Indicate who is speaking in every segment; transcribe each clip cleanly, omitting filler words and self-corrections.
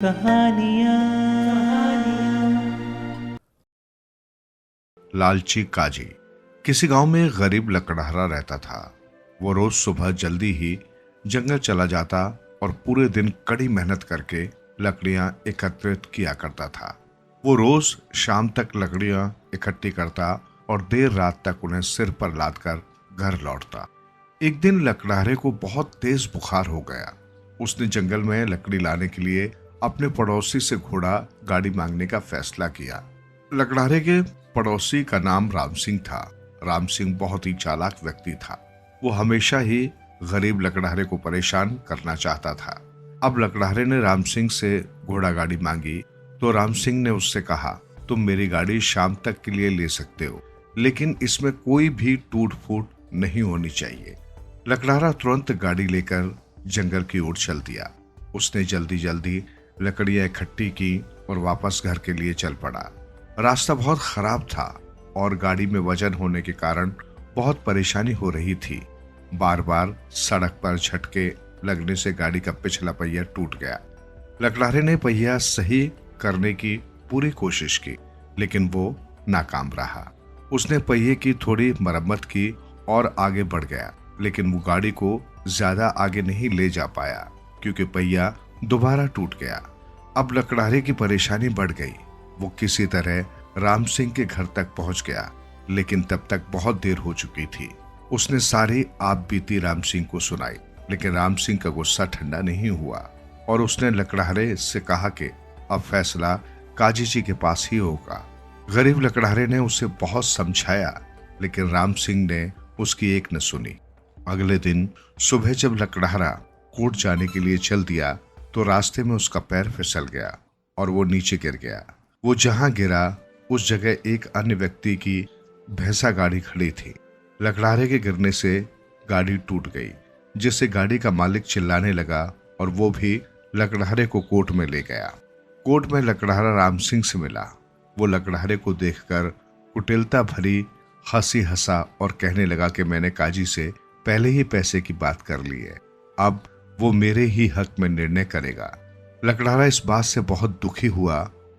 Speaker 1: कहानियाँ।
Speaker 2: लालची काजी। किसी गांव में एक गरीब लकड़हारा रहता था। वो रोज सुबह जल्दी ही जंगल चला जाता और पूरे दिन कड़ी मेहनत करके लकड़ियां एकत्रित किया करता था। वो रोज शाम तक लकड़ियां इकट्ठी करता और देर रात तक उन्हें सिर पर लादकर घर लौटता। एक दिन लकड़हारे को बहुत तेज बुखार हो गया। उसने जंगल में लकड़ी लाने के लिए अपने पड़ोसी से घोड़ा गाड़ी मांगने का फैसला किया। लकड़हारे के पड़ोसी का नाम राम सिंह था। राम सिंह बहुत ही चालाक व्यक्ति था। वो हमेशा ही गरीब लकड़हारे को परेशान करना चाहता था। अब लकड़हारे ने राम सिंह से घोड़ा गाड़ी मांगी तो राम सिंह ने उससे कहा, तुम मेरी गाड़ी शाम तक के लिए ले सकते हो, लेकिन इसमें कोई भी टूट फूट नहीं होनी चाहिए। लकड़हारा तुरंत गाड़ी लेकर जंगल की ओर चल दिया। उसने जल्दी जल्दी लकड़ियां इकट्ठी की और वापस घर के लिए चल पड़ा। रास्ता बहुत खराब था और गाड़ी में वजन होने के कारण बहुत परेशानी हो रही थी। बार बार सड़क पर झटके लगने से गाड़ी का पिछला पहिया टूट गया। लकड़हारे ने पहिया सही करने की पूरी कोशिश की, लेकिन वो नाकाम रहा। उसने पहिए की थोड़ी मरम्मत की और आगे बढ़ गया, लेकिन वो गाड़ी को ज्यादा आगे नहीं ले जा पाया क्योंकि पहिया दोबारा टूट गया। अब लकड़हारे की परेशानी बढ़ गई। वो किसी तरह राम सिंह के घर तक पहुंच गया, लेकिन तब तक बहुत देर हो चुकी थी। उसने सारी आप बीती राम सिंह को सुनाई, लेकिन राम सिंह का गुस्सा ठंडा नहीं हुआ और उसने लकड़हारे से कहा कि अब फैसला काजी जी के पास ही होगा। गरीब लकड़हारे ने उसे बहुत समझाया, लेकिन राम सिंह ने उसकी एक न सुनी। अगले दिन सुबह जब लकड़हारा कोर्ट जाने के लिए चल दिया तो रास्ते में उसका पैर फिसल गया और वो नीचे गिर गया। वो जहां गिरा उस जगह एक अन्य व्यक्ति की भैंसा गाड़ी खड़ी थी। लकड़हारे के गिरने से गाड़ी टूट गई, जिससे गाड़ी का मालिक चिल्लाने लगा और वो भी लकड़हारे को कोर्ट में ले गया। कोर्ट में लकड़हारा राम सिंह से मिला। वो लकड़हारे को देखकर कुटिलता भरी हंसी हंसा और कहने लगा कि मैंने काजी से पहले ही पैसे की बात कर ली है, अब वो मेरे ही हक में निर्णय करेगा। लकड़हारा इस बात से बहुत दुखी हुआ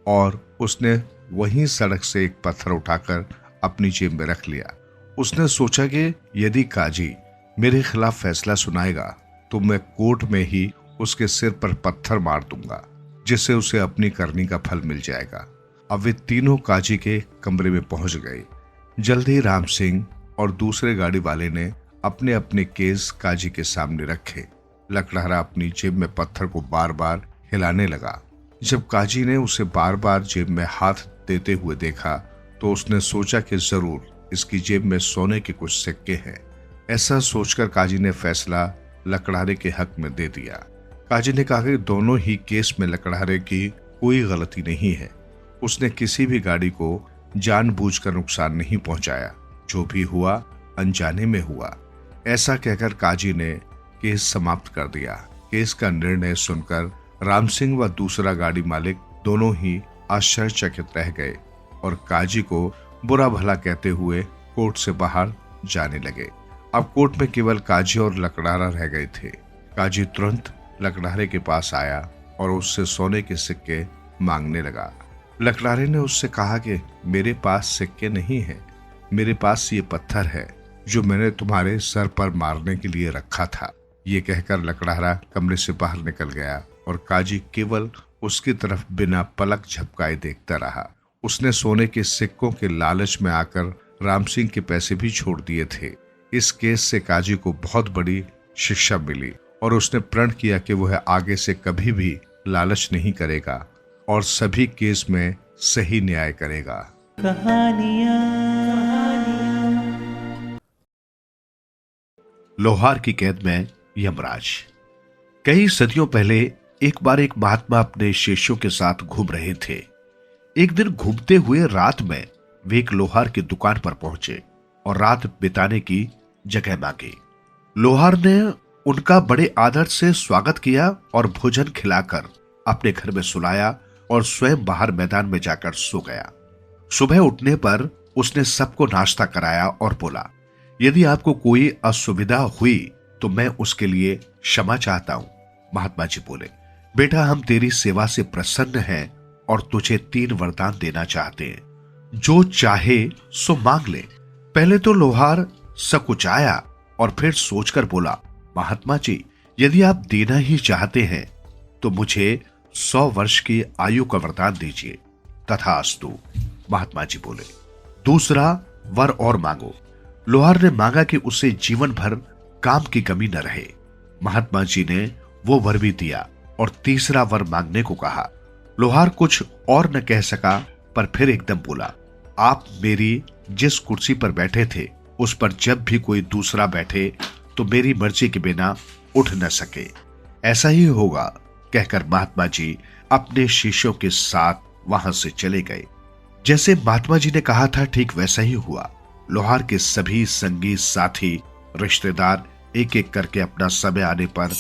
Speaker 2: और उसने वहीं सड़क से एक पत्थर उठाकर अपनी जेब में रख लिया। उसने सोचा कि यदि काजी मेरे खिलाफ फैसला सुनाएगा तो मैं कोर्ट में ही उसके सिर पर पत्थर मार दूंगा, जिससे उसे अपनी करनी का फल मिल जाएगा। अब वे तीनों काजी के कमरे में पहुंच गए। जल्द ही राम सिंह और दूसरे गाड़ी वाले ने अपने अपने केस काजी के सामने रखे। लकड़हारा अपनी जेब में पत्थर को बार बार हिलाने लगा। जब काजी ने उसे बार बार जेब में हाथ देते हुए देखा तो उसने सोचा कि जरूर इसकी जेब में सोने के कुछ सिक्के हैं। ऐसा सोचकर काजी ने फैसला लकड़हारे के हक में दे दिया। काजी ने कहा कि दोनों ही केस में लकड़हारे की कोई गलती नहीं है। उसने किसी भी गाड़ी को जानबूझकर नुकसान नहीं पहुंचाया। जो भी हुआ अनजाने में हुआ। ऐसा कहकर काजी ने केस समाप्त कर दिया। केस का निर्णय सुनकर राम सिंह व दूसरा गाड़ी मालिक दोनों ही आश्चर्यचकित रह गए और काजी को बुरा भला कहते हुए कोर्ट से बाहर जाने लगे। अब कोर्ट में केवल काजी और लकड़हारा रह गए थे। काजी तुरंत लकड़हारे के पास आया और उससे सोने के सिक्के मांगने लगा। लकड़हारे ने उससे कहा कि मेरे पास सिक्के नहीं है, मेरे पास ये पत्थर है जो मैंने तुम्हारे सर पर मारने के लिए रखा था। ये कहकर लकड़हारा कमरे से बाहर निकल गया और काजी केवल उसकी तरफ बिना पलक झपकाए देखता रहा। उसने सोने के सिक्कों के लालच में आकर राम सिंह के पैसे भी छोड़ दिए थे। इस केस से काजी को बहुत बड़ी शिक्षा मिली और उसने प्रण किया कि वह आगे से कभी भी लालच नहीं करेगा और सभी केस में सही न्याय करेगा।
Speaker 3: लोहार की कैद में यमराज। कई सदियों पहले एक बार एक महात्मा अपने शिष्यों के साथ घूम रहे थे। एक दिन घूमते हुए रात में वे एक लोहार की दुकान पर पहुंचे और रात बिताने की जगह मांगी। लोहार ने उनका बड़े आदर से स्वागत किया और भोजन खिलाकर अपने घर में सुलाया और स्वयं बाहर मैदान में जाकर सो गया। सुबह उठने पर उसने सबको नाश्ता कराया और बोला, यदि आपको कोई असुविधा हुई तो मैं उसके लिए क्षमा चाहता हूं। महात्मा जी बोले, बेटा, हम तेरी सेवा से प्रसन्न हैं और तुझे 3 वरदान देना चाहते हैं। जो चाहे सो मांग ले। पहले तो लोहार सकुचाया और फिर सोचकर बोला, महात्मा जी, यदि आप देना ही चाहते हैं तो मुझे 100 वर्ष की आयु का वरदान दीजिए। तथास्तु, महात्मा जी बोले। दूसरा वर और मांगो। लोहार ने मांगा कि उसे जीवन भर काम की कमी न रहे। महात्मा जी ने वो वर भी दिया और तीसरा वर मांगने को कहा। लोहार कुछ और न कह सका, पर फिर एकदम बोला, आप मेरी जिस कुर्सी पर बैठे थे उस पर जब भी कोई दूसरा बैठे तो मेरी मर्जी के बिना उठ न सके। ऐसा ही होगा, कहकर महात्मा जी अपने शिष्यों के साथ वहां से चले गए। जैसे महात्मा जी ने कहा था ठीक वैसा ही हुआ। लोहार के सभी संगी, साथी, रिश्तेदार एक एक करके अपना समय आने पर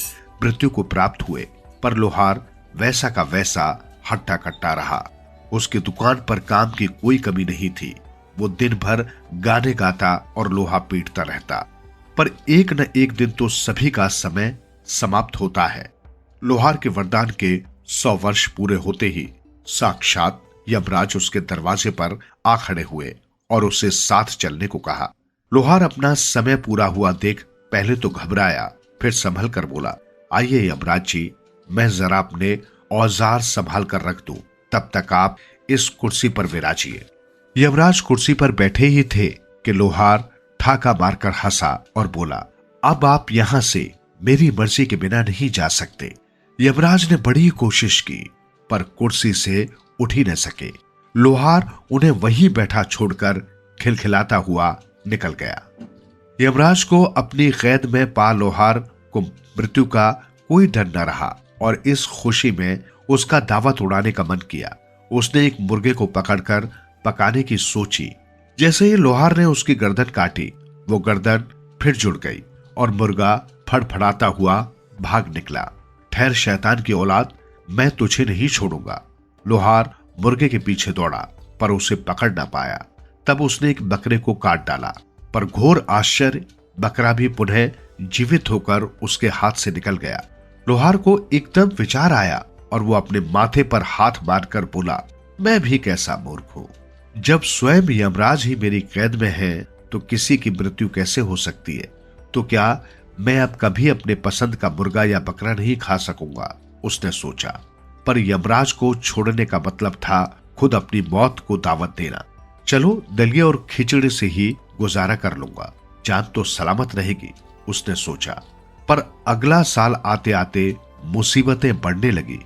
Speaker 3: मृत्यु को प्राप्त हुए, पर लोहार वैसा का वैसा हट्टा कट्टा रहा। उसकी दुकान पर काम की कोई कमी नहीं थी। वो दिन भर गाने गाता और लोहा पीटता रहता। पर एक न एक दिन तो सभी का समय समाप्त होता है। लोहार के वरदान के 100 वर्ष पूरे होते ही साक्षात यमराज उसके दरवाजे पर आ खड़े हुए और उसे साथ चलने को कहा। लोहार अपना समय पूरा हुआ देख पहले तो घबराया, फिर संभल कर बोला, आइए यमराज जी, मैं जरा अपने औजार संभाल कर रख दूं, तब तक आप इस कुर्सी पर विराजिए। यमराज कुर्सी पर बैठे ही थे कि लोहार ठाका मारकर हंसा और बोला, अब आप यहां से मेरी मर्जी के बिना नहीं जा सकते। यमराज ने बड़ी कोशिश की पर कुर्सी से उठ ही न सके। लोहार उन्हें वहीं बैठा छोड़कर खिलखिलाता हुआ निकल गया। यमराज को अपनी कैद में पा लोहार को मृत्यु का कोई डर न रहा और इस खुशी में उसका दावत उड़ाने का मन किया। उसने एक मुर्गे को पकड़कर पकाने की सोची। जैसे ही लोहार ने उसकी गर्दन काटी, वो गर्दन फिर जुड़ गई और मुर्गा फड़फड़ाता हुआ भाग निकला। ठहर शैतान की औलाद, मैं तुझे नहीं छोड़ूंगा। लोहार मुर्गे के पीछे दौड़ा पर उसे पकड़ ना पाया। तब उसने एक बकरे को काट डाला, पर घोर आश्चर्य, बकरा भी पुनः जीवित होकर उसके हाथ से निकल गया। लोहार को एकदम विचार आया और वो अपने माथे पर हाथ मारकर बोला, मैं भी कैसा मूर्ख हूं। जब स्वयं यमराज ही मेरी कैद में है तो किसी की मृत्यु कैसे हो सकती है? तो क्या मैं अब कभी अपने पसंद का मुर्गा या बकरा नहीं खा सकूंगा? उसने सोचा। पर यमराज को छोड़ने का मतलब था खुद अपनी मौत को दावत देना। चलो, दलिया और खिचड़ी से ही गुजारा कर लूंगा, जान तो सलामत रहेगी, उसने सोचा। पर अगला साल आते आते मुसीबतें बढ़ने लगी।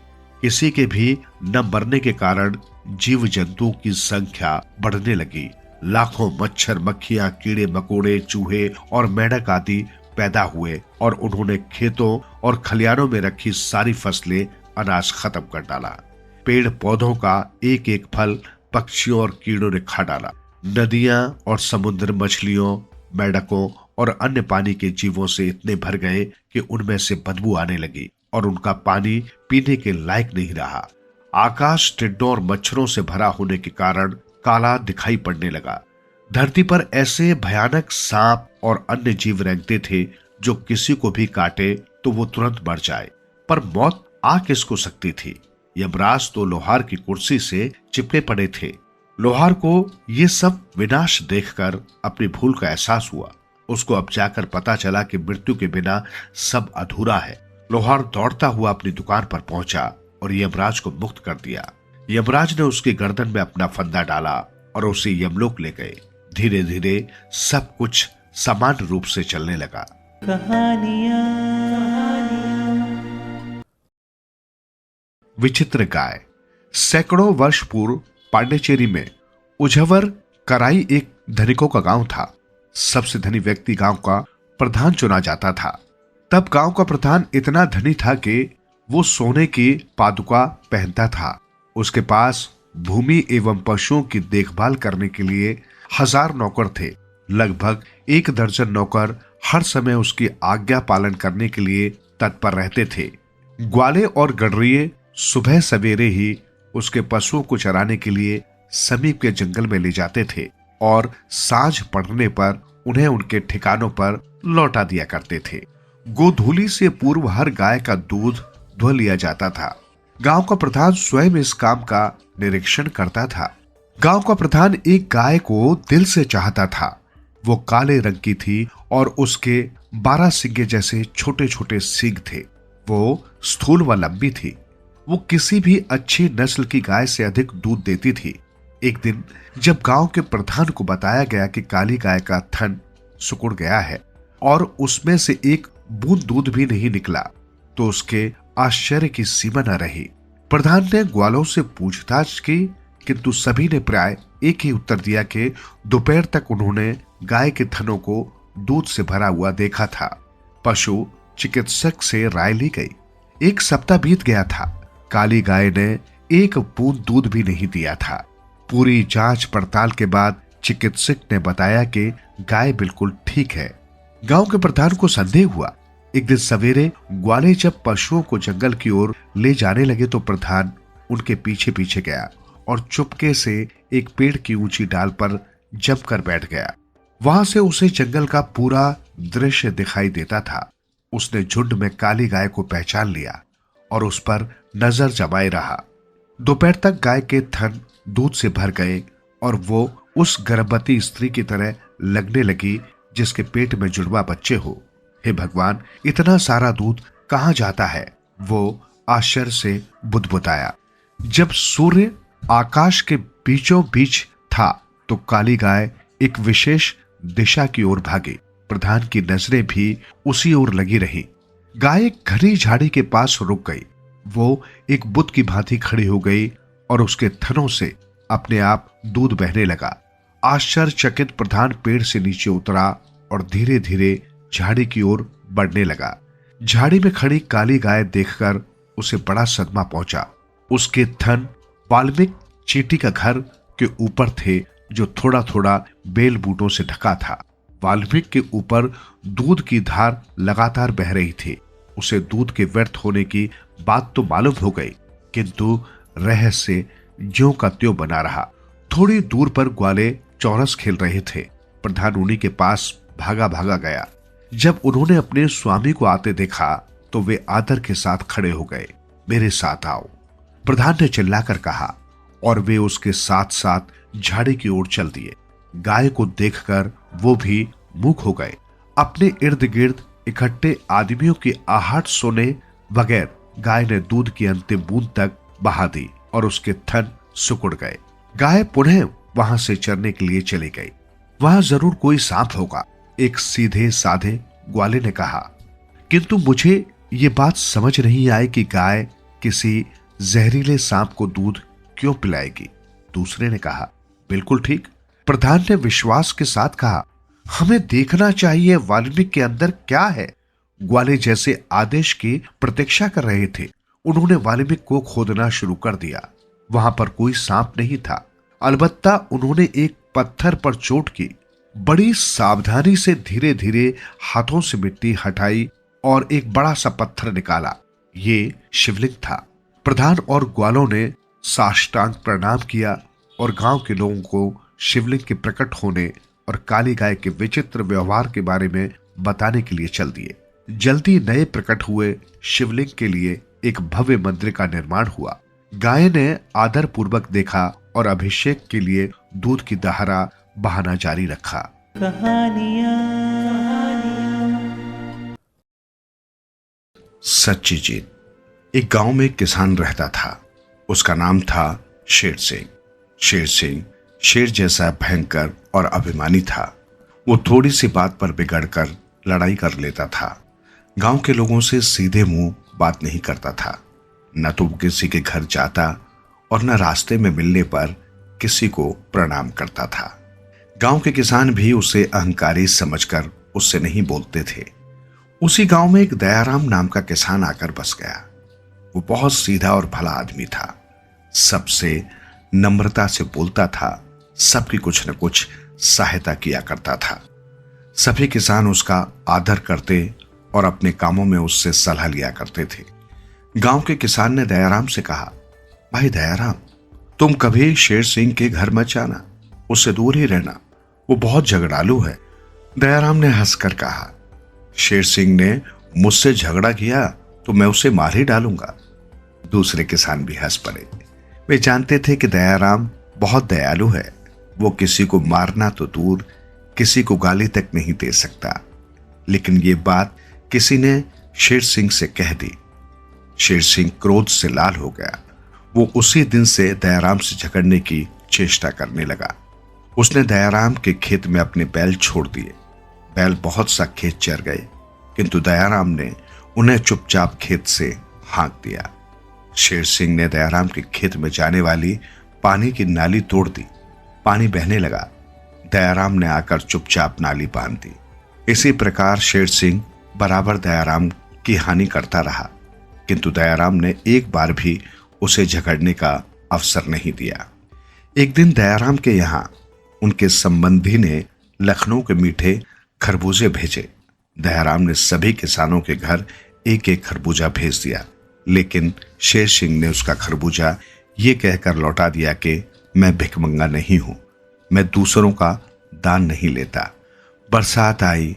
Speaker 3: किसी के भी न मरने के कारण जीव जंतु की संख्या बढ़ने लगी। लाखों मच्छर, मक्खियां, कीड़े मकोड़े, चूहे और मेंढक आदि पैदा हुए और उन्होंने खेतों और खलियानों में रखी सारी फसलें, अनाज खत्म कर डाला। पेड़ पौधों का एक एक फल पक्षियों और कीड़ों ने खा डाला। नदियां और समुद्र मछलियों, मेंढकों और अन्य पानी के जीवों से इतने भर गए कि उनमें से बदबू आने लगी और उनका पानी पीने के लायक नहीं रहा। आकाश टिड्डों और मच्छरों से भरा होने के कारण काला दिखाई पड़ने लगा। धरती पर ऐसे भयानक सांप और अन्य जीव रेंगते थे जो किसी को भी काटे तो वो तुरंत मर जाए। पर मौत आ किसको सकती थी? यमराज तो लोहार की कुर्सी से चिपके पड़े थे। लोहार को ये सब विनाश देखकर अपनी भूल का एहसास हुआ। उसको अब जाकर पता चला कि मृत्यु के बिना सब अधूरा है। लोहार दौड़ता हुआ अपनी दुकान पर पहुंचा और यमराज को मुक्त कर दिया। यमराज ने उसकी गर्दन में अपना फंदा डाला और उसे यमलोक ले गए। धीरे धीरे सब कुछ समान रूप से चलने लगा। विचित्र गाय। सैकड़ों वर्ष पूर्व पांडिचेरी में उझवर कराई एक धनिकों का गांव था। सबसे धनी व्यक्ति गांव का प्रधान चुना जाता था। तब गांव का प्रधान इतना धनी था कि वो सोने की पादुका पहनता था। उसके पास भूमि एवं पशुओं की देखभाल करने के लिए 1000 नौकर थे। लगभग 1 दर्जन नौकर हर समय उसकी आज्ञा पालन करने के लिए तत्पर रहते थे। ग्वाले और गडरिये सुबह सवेरे ही उसके पशुओं को चराने के लिए समीप के जंगल में ले जाते थे और सांझ पड़ने पर उन्हें उनके ठिकानों पर लौटा दिया करते थे। गोधूली से पूर्व हर गाय का दूध धो लिया जाता था। गांव का प्रधान स्वयं इस काम का निरीक्षण करता था। गांव का प्रधान एक गाय को दिल से चाहता था। वो काले रंग की थी और उसके 12 सिंगे जैसे छोटे छोटे सींग थे। वो स्थूल व लंबी थी। वो किसी भी अच्छी नस्ल की गाय से अधिक दूध देती थी। एक दिन जब गांव के प्रधान को बताया गया कि काली गाय का थन सिकुड़ गया है और उसमें से एक बूंद दूध भी नहीं निकला, तो उसके आश्चर्य की सीमा न रही। प्रधान ने ग्वालों से पूछताछ की, किंतु सभी ने प्राय एक ही उत्तर दिया कि दोपहर तक उन्होंने गाय के थनों को दूध से भरा हुआ देखा था। पशु चिकित्सक से राय ली गई। एक सप्ताह बीत गया था। काली गाय ने एक बूंद दूध भी नहीं दिया था। पूरी जांच पड़ताल के बाद चिकित्सक ने बताया कि गाय बिल्कुल ठीक है। गांव के प्रधान को संदेह हुआ। एक दिन सवेरे ग्वाले जब पशुओं को जंगल की ओर ले जाने लगे तो प्रधान उनके पीछे पीछे गया और चुपके से एक पेड़ की ऊंची डाल पर जमकर बैठ गया। वहां से उसे जंगल का पूरा दृश्य दिखाई देता था। उसने झुंड में काली गाय को पहचान लिया और उस पर नजर जमाए रहा। दोपहर तक गाय के थन दूध से भर गए और वो उस गर्भवती स्त्री की तरह लगने लगी जिसके पेट में जुड़वा बच्चे हो। हे भगवान, इतना सारा दूध कहां जाता है? वो आश्चर्य से बुदबुदाया। जब सूर्य आकाश के बीचों बीच था तो काली गाय एक विशेष दिशा की ओर भागी। प्रधान की नजरें भी उसी ओर लगी रही। गाय एक घनी झाड़ी के पास रुक गई। वो एक बुत की भांति खड़ी हो गई और उसके थनों से अपने आप दूध बहने लगा। आश्चर्यचकित प्रधान पेड़ से नीचे उतरा और धीरे धीरे झाड़ी की ओर बढ़ने लगा। झाड़ी में खड़ी काली गाय देखकर उसे बड़ा सदमा पहुंचा। उसके थन वाल्मीकि चींटी का घर के ऊपर थे जो थोड़ा थोड़ा बेल बूटों से ढका था। वाल्मीकि के ऊपर दूध की धार लगातार बह रही थी। उसे दूध के व्यर्थ होने की बात तो मालूम हो गई, किंतु रहस्य ज्यों का त्यों बना रहा। थोड़ी दूर पर ग्वाले चौरस खेल रहे थे। प्रधान उन्हीं के पास भागा भागा गया। जब उन्होंने अपने स्वामी को आते देखा तो वे आदर के साथ खड़े हो गए। मेरे साथ आओ, प्रधान ने चिल्लाकर कहा और वे उसके साथ साथ झाड़ी की ओर चल दिए। गाय को देखकर वो भी मूक हो गए। अपने इर्द गिर्द इकट्ठे आदमियों की आहट सुने बगैर गाय ने दूध की अंतिम बूंद तक बहा दी और उसके थन सिकुड़ गए। गाय पुनः वहां से चरने के लिए चली गई। वहां जरूर कोई सांप होगा, एक सीधे साधे ग्वाले ने कहा। किंतु मुझे ये बात समझ नहीं आई कि गाय किसी जहरीले सांप को दूध क्यों पिलाएगी। दूसरे ने कहा, बिल्कुल ठीक। प्रधान ने विश्वास के साथ कहा, हमें देखना चाहिए वाल्मीकि के अंदर क्या है। ग्वाले जैसे आदेश की प्रतीक्षा कर रहे थे। उन्होंने वाल्मीकि को खोदना शुरू कर दिया। वहां पर कोई सांप नहीं था। अलबत्ता उन्होंने एक पत्थर पर चोट की। बड़ी सावधानी से धीरे धीरे हाथों से मिट्टी हटाई और एक बड़ा सा पत्थर निकाला। ये शिवलिंग था। प्रधान और ग्वालों ने साष्टांग प्रणाम किया और गांव के लोगों को शिवलिंग के प्रकट होने और काली गाय के विचित्र व्यवहार के बारे में बताने के लिए चल दिए। जल्दी नए प्रकट हुए शिवलिंग के लिए एक भव्य मंदिर का निर्माण हुआ। गाय ने आदर पूर्वक देखा और अभिषेक के लिए दूध की धारा बहाना जारी रखा।
Speaker 2: सच्ची जीत। एक गांव में एक किसान रहता था। उसका नाम था शेर सिंह। शेर सिंह शेर जैसा भयंकर और अभिमानी था। वो थोड़ी सी बात पर बिगड़कर लड़ाई कर लेता था। गांव के लोगों से सीधे मुंह बात नहीं करता था। न तो किसी के घर जाता और न रास्ते में मिलने पर किसी को प्रणाम करता था। गांव के किसान भी उसे अहंकारी समझकर उससे नहीं बोलते थे। उसी गांव में एक दयाराम नाम का किसान आकर बस गया। वो बहुत सीधा और भला आदमी था। सबसे नम्रता से बोलता था। सबकी कुछ न कुछ सहायता किया करता था। सभी किसान उसका आदर करते और अपने कामों में उससे सलाह लिया करते थे। गांव के किसान ने दयाराम से कहा, भाई दयाराम, तुम कभी शेर सिंह के घर मत जाना, उससे दूर ही रहना, वो बहुत झगड़ालू है। दयाराम ने हंसकर कहा, शेर सिंह ने मुझसे झगड़ा किया
Speaker 3: तो मैं उसे मार ही डालूंगा। दूसरे किसान भी हंस पड़े। वे जानते थे कि दयाराम बहुत दयालु है। वो किसी को मारना तो दूर, किसी को गाली तक नहीं दे सकता। लेकिन ये बात किसी ने शेर सिंह से कह दी। शेर सिंह क्रोध से लाल हो गया। वो उसी दिन से दयाराम से झगड़ने की चेष्टा करने लगा। उसने दयाराम के खेत में अपने बैल छोड़ दिए। बैल बहुत सा खेत चर गए, किंतु दयाराम ने उन्हें चुपचाप खेत से हाँक दिया। शेर सिंह ने दयाराम के खेत में जाने वाली पानी की नाली तोड़ दी। पानी बहने लगा। दयाराम ने आकर चुपचाप नाली बांध दी। इसी प्रकार शेर सिंह बराबर दयाराम की हानि करता रहा, किंतु दयाराम ने एक बार भी उसे झगड़ने का अवसर नहीं दिया। एक दिन दयाराम के यहां उनके संबंधी ने लखनऊ के मीठे खरबूजे भेजे। दयाराम ने सभी किसानों के घर एक एक खरबूजा भेज दिया, लेकिन शेर सिंह ने उसका खरबूजा ये कहकर लौटा दिया कि मैं भिखमंगा नहीं हूं, मैं दूसरों का दान नहीं लेता। बरसात आई।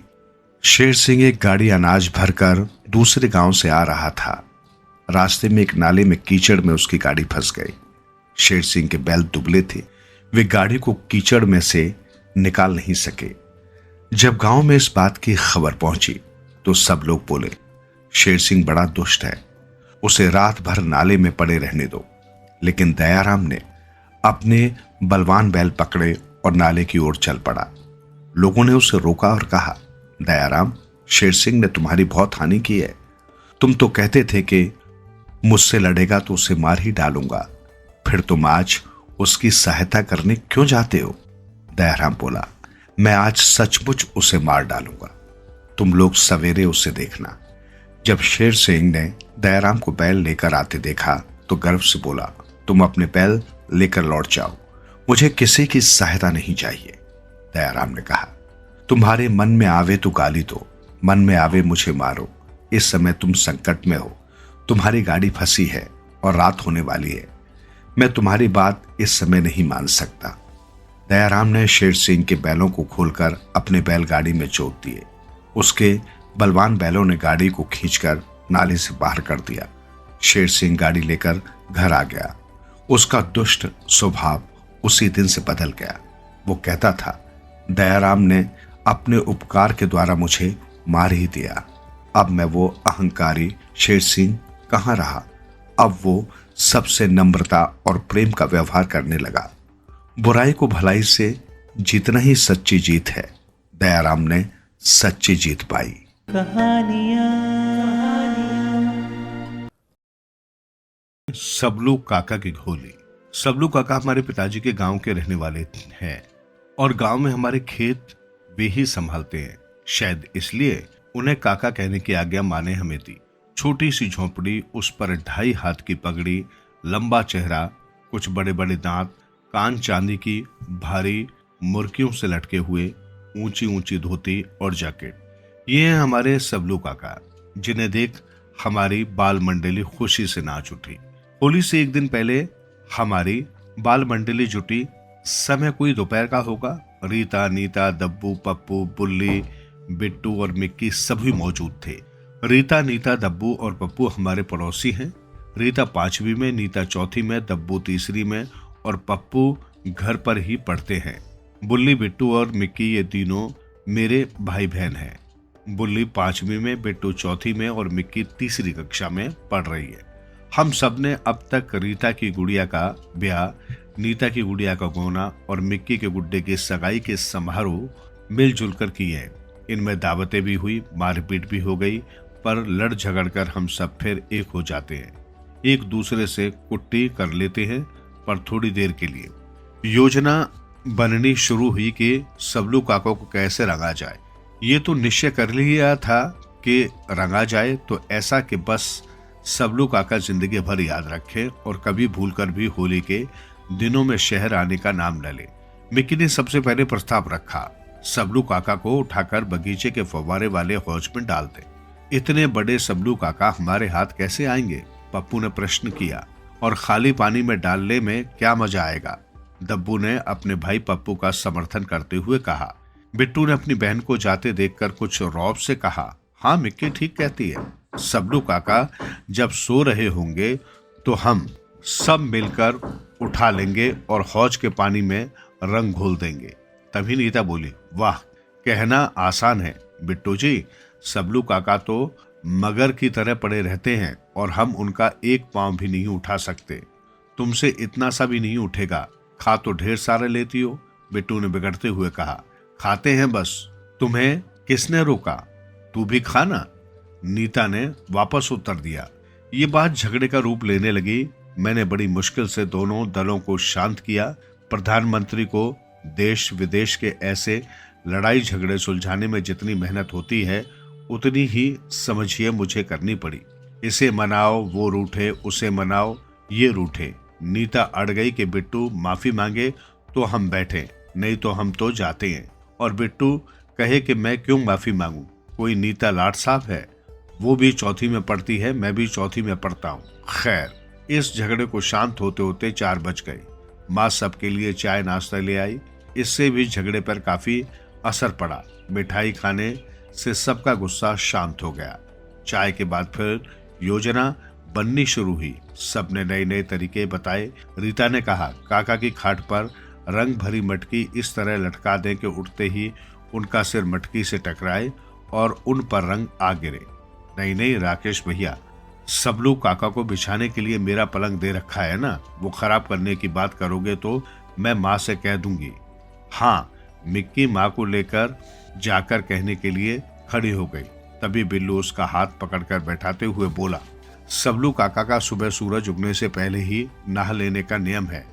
Speaker 3: शेर सिंह एक गाड़ी अनाज भरकर दूसरे गांव से आ रहा था। रास्ते में एक नाले में कीचड़ में उसकी गाड़ी फंस गई। शेर सिंह के बैल दुबले थे। वे गाड़ी को कीचड़ में से निकाल नहीं सके। जब गांव में इस बात की खबर पहुंची तो सब लोग बोले, शेर सिंह बड़ा दुष्ट है, उसे रात भर नाले में पड़े रहने दो। लेकिन दयाराम ने अपने बलवान बैल पकड़े और नाले की ओर चल पड़ा। लोगों ने उसे रोका और कहा, दयाराम, शेर सिंह ने तुम्हारी बहुत हानि की है। तुम तो कहते थे कि मुझसे लड़ेगा तो उसे मार ही डालूंगा, फिर तुम आज उसकी सहायता करने क्यों जाते हो? दयाराम बोला, मैं आज सचमुच उसे मार डालूंगा। तुम लोग सवेरे उसे देखना। जब शेर सिंह ने दयाराम को बैल लेकर आते देखा तो गर्व से बोला, तुम अपने बैल लेकर लौट जाओ, मुझे किसी की सहायता नहीं चाहिए। दयाराम ने कहा, तुम्हारे मन में आवे तो गाली दो, मन में आवे मुझे मारो। इस समय तुम संकट में हो, तुम्हारी गाड़ी फंसी है और रात होने वाली है। मैं तुम्हारी बात इस समय नहीं मान सकता। दयाराम ने शेर सिंह के बैलों को खोलकर अपने बैलगाड़ी में जोत दिए। उसके बलवान बैलों ने गाड़ी को खींचकर नाले से बाहर कर दिया। शेर सिंह गाड़ी लेकर घर आ गया। उसका दुष्ट स्वभाव उसी दिन से बदल गया। वो कहता था, दयाराम ने अपने उपकार के द्वारा मुझे मार ही दिया। अब मैं वो अहंकारी शेर सिंह कहाँ रहा। अब वो सबसे नम्रता और प्रेम का व्यवहार करने लगा। बुराई को भलाई से जीतना ही सच्ची जीत है। दयाराम ने सच्ची जीत पाई। सबलू काका की घोली। सबलू काका हमारे पिताजी के गांव के रहने वाले हैं और गांव में हमारे खेत वे ही संभालते हैं। शायद इसलिए उन्हें काका कहने की आज्ञा माने हमें दी। छोटी सी झोंपड़ी, उस पर 2.5 हाथ की पगड़ी, लंबा चेहरा, कुछ बड़े बड़े दांत, कान चांदी की भारी मुर्कियों से लटके हुए, ऊंची ऊंची धोती और जैकेट। ये हैं हमारे सबलू काका, जिन्हें देख हमारी बाल मंडली खुशी से नाच उठी। होली से एक दिन पहले हमारी बाल मंडली जुटी। समय कोई दोपहर का होगा। रीता, नीता, दब्बू, पप्पू, बुल्ली, बिट्टू और मिक्की सभी मौजूद थे। रीता, नीता, दब्बू और पप्पू हमारे पड़ोसी हैं। रीता 5वीं में, नीता 4थी में, दब्बू 3री में और पप्पू घर पर ही पढ़ते हैं। बुल्ली, बिट्टू और मिक्की ये तीनों मेरे भाई बहन हैं। बुल्ली 5वीं में, बिट्टू 4थी में और मिक्की 3री कक्षा में पढ़ रही है। हम सब ने अब तक रीता की गुड़िया का ब्याह, नीता की गुड़िया का गोना और मिक्की के गुड्डे की सगाई के समारोह मिलजुल कर किए हैं। इनमें दावतें भी हुई, मारपीट भी हो गई, पर लड़ झगड़ कर हम सब फिर एक हो जाते हैं। एक दूसरे से कुट्टी कर लेते हैं, पर थोड़ी देर के लिए। योजना बननी शुरू हुई कि सबलू काका को कैसे रंगा जाए। ये तो निश्चय कर लिया था कि रंगा जाए तो ऐसा कि बस सबलू काका जिंदगी भर याद रखे और कभी भूलकर भी होली के दिनों में शहर आने का नाम न ले। मिक्की ने सबसे पहले प्रस्ताव रखा, सबलू काका को उठाकर बगीचे के फव्वारे वाले हौज में डाल दे। इतने बड़े सबलू काका हमारे हाथ कैसे आएंगे? पप्पू ने प्रश्न किया। और खाली पानी में डालने में क्या मजा आएगा? दब्बू ने अपने भाई पप्पू का समर्थन करते हुए कहा। बिट्टू ने अपनी बहन को जाते देखकर कुछ रौब से कहा, हाँ मिक्की ठीक कहती है, सबलू काका जब सो रहे होंगे तो हम सब मिलकर उठा लेंगे और हौज के पानी में रंग घोल देंगे। तभी नीता बोली, वाह, कहना आसान है बिट्टू जी, सबलू काका तो मगर की तरह पड़े रहते हैं और हम उनका एक पांव भी नहीं उठा सकते। तुमसे इतना सा भी नहीं उठेगा। खा तो ढेर सारे लेती हो, बिट्टू ने बिगड़ते हुए कहा। खाते हैं बस, तुम्हें किसने रोका, तू भी खा ना, नीता ने वापस उत्तर दिया। ये बात झगड़े का रूप लेने लगी। मैंने बड़ी मुश्किल से दोनों दलों को शांत किया। प्रधानमंत्री को देश विदेश के ऐसे लड़ाई झगड़े सुलझाने में जितनी मेहनत होती है उतनी ही समझिए मुझे करनी पड़ी। इसे मनाओ वो रूठे, उसे मनाओ ये रूठे। नीता अड़ गई कि बिट्टू माफी मांगे तो हम बैठे, नहीं तो हम तो जाते हैं। और बिट्टू कहे कि मैं क्यों माफी मांगू, कोई नीता लाट साहब है, वो भी चौथी में पढ़ती है, मैं भी चौथी में पढ़ता हूँ। खैर, इस झगड़े को शांत होते होते 4 बज गए। माँ सबके लिए चाय नाश्ता ले आई। इससे भी झगड़े पर काफी असर पड़ा। मिठाई खाने से सबका गुस्सा शांत हो गया। चाय के बाद फिर योजना बननी शुरू हुई। सबने नए नए तरीके बताए। रीता ने कहा, काका की खाट पर रंग भरी मटकी इस तरह लटका दें कि उठते ही उनका सिर मटकी से टकराए और उन पर रंग आ गिरे। नहीं राकेश भैया, सबलू काका को बिछाने के लिए मेरा पलंग दे रखा है ना, वो खराब करने की बात करोगे तो मैं माँ से कह दूंगी। हाँ, मिक्की माँ को लेकर जाकर कहने के लिए खड़ी हो गई। तभी बिल्लू उसका हाथ पकड़कर बैठाते हुए बोला, सबलू काका का सुबह सूरज उगने से पहले ही नहा लेने का नियम है,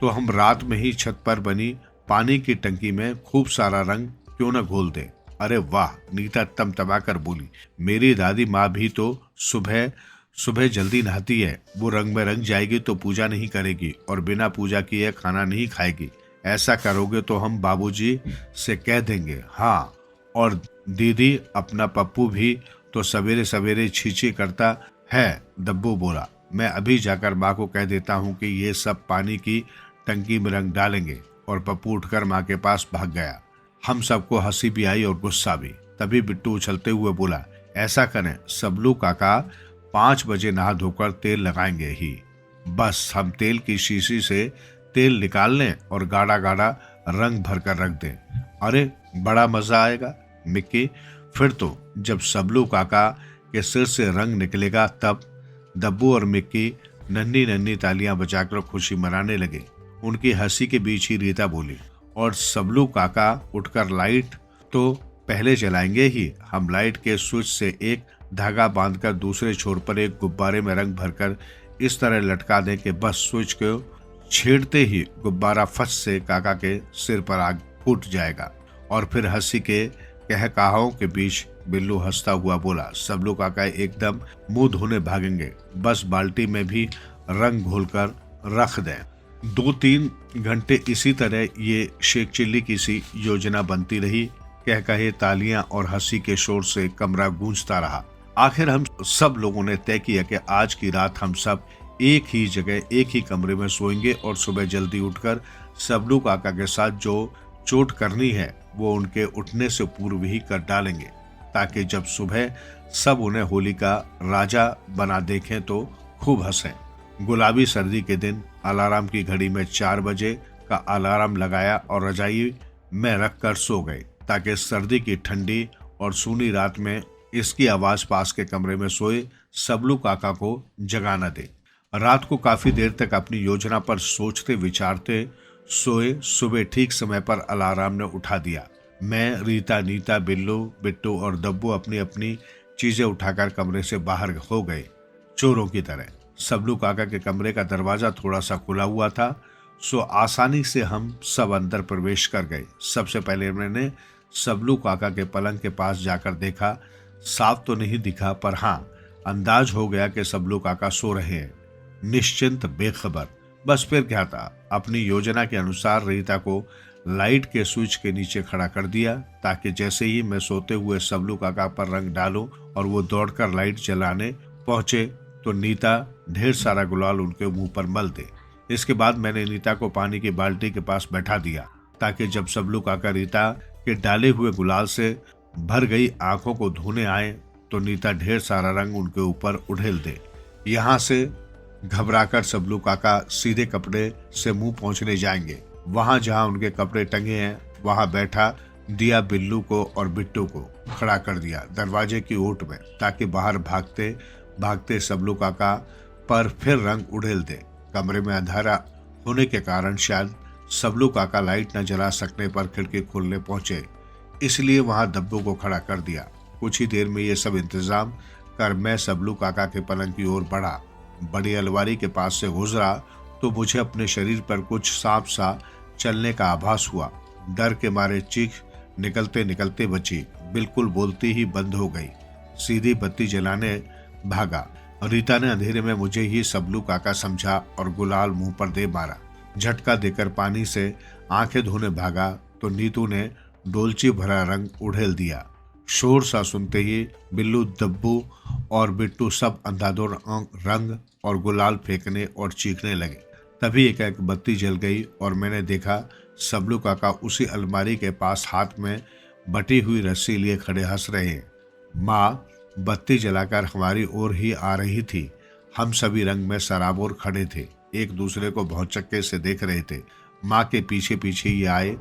Speaker 3: तो हम रात में ही छत पर बनी पानी की टंकी में खूब सारा रंग क्यों न घोल दे। अरे वाह, नीता तमतमा कर बोली, मेरी दादी माँ भी तो सुबह सुबह जल्दी नहाती है। वो रंग में रंग जाएगी तो पूजा नहीं करेगी और बिना पूजा किए खाना नहीं खाएगी। ऐसा करोगे तो हम बाबूजी से कह देंगे। हाँ, और दीदी अपना पप्पू भी तो सवेरे सवेरे छीछी करता है, दब्बू बोला। मैं अभी जाकर माँ को कह देता हूँ कि ये सब पानी की टंकी में रंग डालेंगे। और पप्पू उठकर माँ के पास भाग गया। हम सबको हंसी भी आई और गुस्सा भी। तभी बिट्टू उछलते हुए बोला, ऐसा करें, सबलू काका 5 बजे नहा धोकर तेल लगाएंगे ही, बस हम तेल की शीशी से तेल निकाल लें और गाढ़ा गाढ़ा रंग भर कर रख दें। अरे बड़ा मजा आएगा मिक्की। फिर तो जब सबलू काका के सिर से रंग निकलेगा तब। दब्बू और मिक्की नन्ही नन्ही तालियां बजाकर खुशी मनाने लगे। उनकी हंसी के बीच ही रीता बोली, और सबलू काका उठकर लाइट तो पहले जलाएंगे ही, हम लाइट के स्विच से एक धागा बांधकर दूसरे छोर पर एक गुब्बारे में रंग भरकर इस तरह लटका दें कि बस स्विच को छेड़ते ही गुब्बारा फट से काका के सिर पर आग फूट जाएगा। और फिर हंसी के कहकाहों के बीच बिल्लू हंसता हुआ बोला, सबलू काका एकदम मुंह धोने भागेंगे, बस बाल्टी में भी रंग घोलकर रख दें। 2-3 घंटे इसी तरह ये शेख चिल्ली की सी योजना बनती रही। कह कहे तालियां और हंसी के शोर से कमरा गूंजता रहा। आखिर हम सब लोगों ने तय किया कि आज की रात हम सब एक ही जगह एक ही कमरे में सोएंगे और सुबह जल्दी उठकर सबलू काका के साथ जो चोट करनी है वो उनके उठने से पूर्व ही कर डालेंगे, ताकि जब सुबह सब उन्हें होली का राजा बना देखें तो खूब हंसें। गुलाबी सर्दी के दिन अलार्म की घड़ी में 4 बजे का अलार्म लगाया और रजाई में रखकर सो गए, ताकि सर्दी की ठंडी और सूनी रात में इसकी आवाज पास के कमरे में सोए सबलू काका को जगा न दे। रात को काफी देर तक अपनी योजना पर सोचते विचारते सोए। सुबह ठीक समय पर अलार्म ने उठा दिया। मैं, रीता, नीता, बिल्लू, बिट्टू और दब्बू अपनी अपनी चीजें उठाकर कमरे से बाहर हो गए, चोरों की तरह। सबलू काका के कमरे का दरवाजा थोड़ा सा खुला हुआ था, सो आसानी से हम सब अंदर प्रवेश कर गए। सबसे पहले मैंने सबलू काका के पलंग के पास जाकर देखा। साफ तो नहीं दिखा, पर हाँ, अंदाज हो गया कि सबलू काका सो रहे हैं, निश्चिंत, बेखबर। बस फिर क्या था, अपनी योजना के अनुसार रीता को लाइट के स्विच के नीचे खड़ा कर दिया, ताकि जैसे ही मैं सोते हुए सबलू काका पर रंग डालूं और वो दौड़कर लाइट जलाने पहुंचे तो नीता ढेर सारा गुलाल उनके मुंह पर मल दे। इसके बाद मैंने नीता को पानी की बाल्टी के पास बैठा दिया, ताकि जब सबलू काका रीता के डाले हुए गुलाल से भर गई आंखों को धोने आए
Speaker 2: तो नीता ढेर सारा रंग उनके ऊपर उड़ेल दे। यहाँ से घबराकर सबलू काका सीधे कपड़े से मुंह पहुंचने जाएंगे। वहां जहां उनके कपड़े टंगे हैं वहां बैठा दिया बिल्लू को और बिट्टू को खड़ा कर दिया दरवाजे की ओट में, ताकि बाहर भागते भागते सबलू काका पर फिर रंग उड़ेल दे। कमरे में अंधेरा होने के कारण शायद सबलू काका लाइट न जला सकने पर खिड़की खोलने पहुंचे, इसलिए वहां दब्बू को खड़ा कर दिया। कुछ ही देर में ये सब इंतजाम कर मैं सबलू काका के पलंग की ओर बढ़ा। बड़ी अलमारी के पास से गुजरा तो मुझे अपने शरीर पर कुछ सांप सा चलने का आभास हुआ। डर के मारे चीख निकलते निकलते बची, बिल्कुल बोलती ही बंद हो गई। सीधी बत्ती जलाने भागा। रीता ने अंधेरे में मुझे ही सबलू काका समझा और गुलाल मुंह पर दे मारा। झटका देकर पानी से आंखें धोने भागा तो नीतू ने डोलची भरा रंग उड़ेल दिया। शोर सा सुनते ही बिल्लू, दब्बू और बिट्टू सब अंधाधुंध रंग और गुलाल फेंकने और चीखने लगे। तभी एक बत्ती जल गई और मैंने देखा सबलू काका उसी अलमारी के पास हाथ में बटी हुई रस्सी लिए खड़े हंस रहे हैं। माँ बत्ती जलाकर हमारी ओर ही आ रही थी। हम सभी रंग में सराबोर खड़े थे, एक दूसरे को भौचक्के से देख रहे थे। माँ के पीछे पीछे ही आए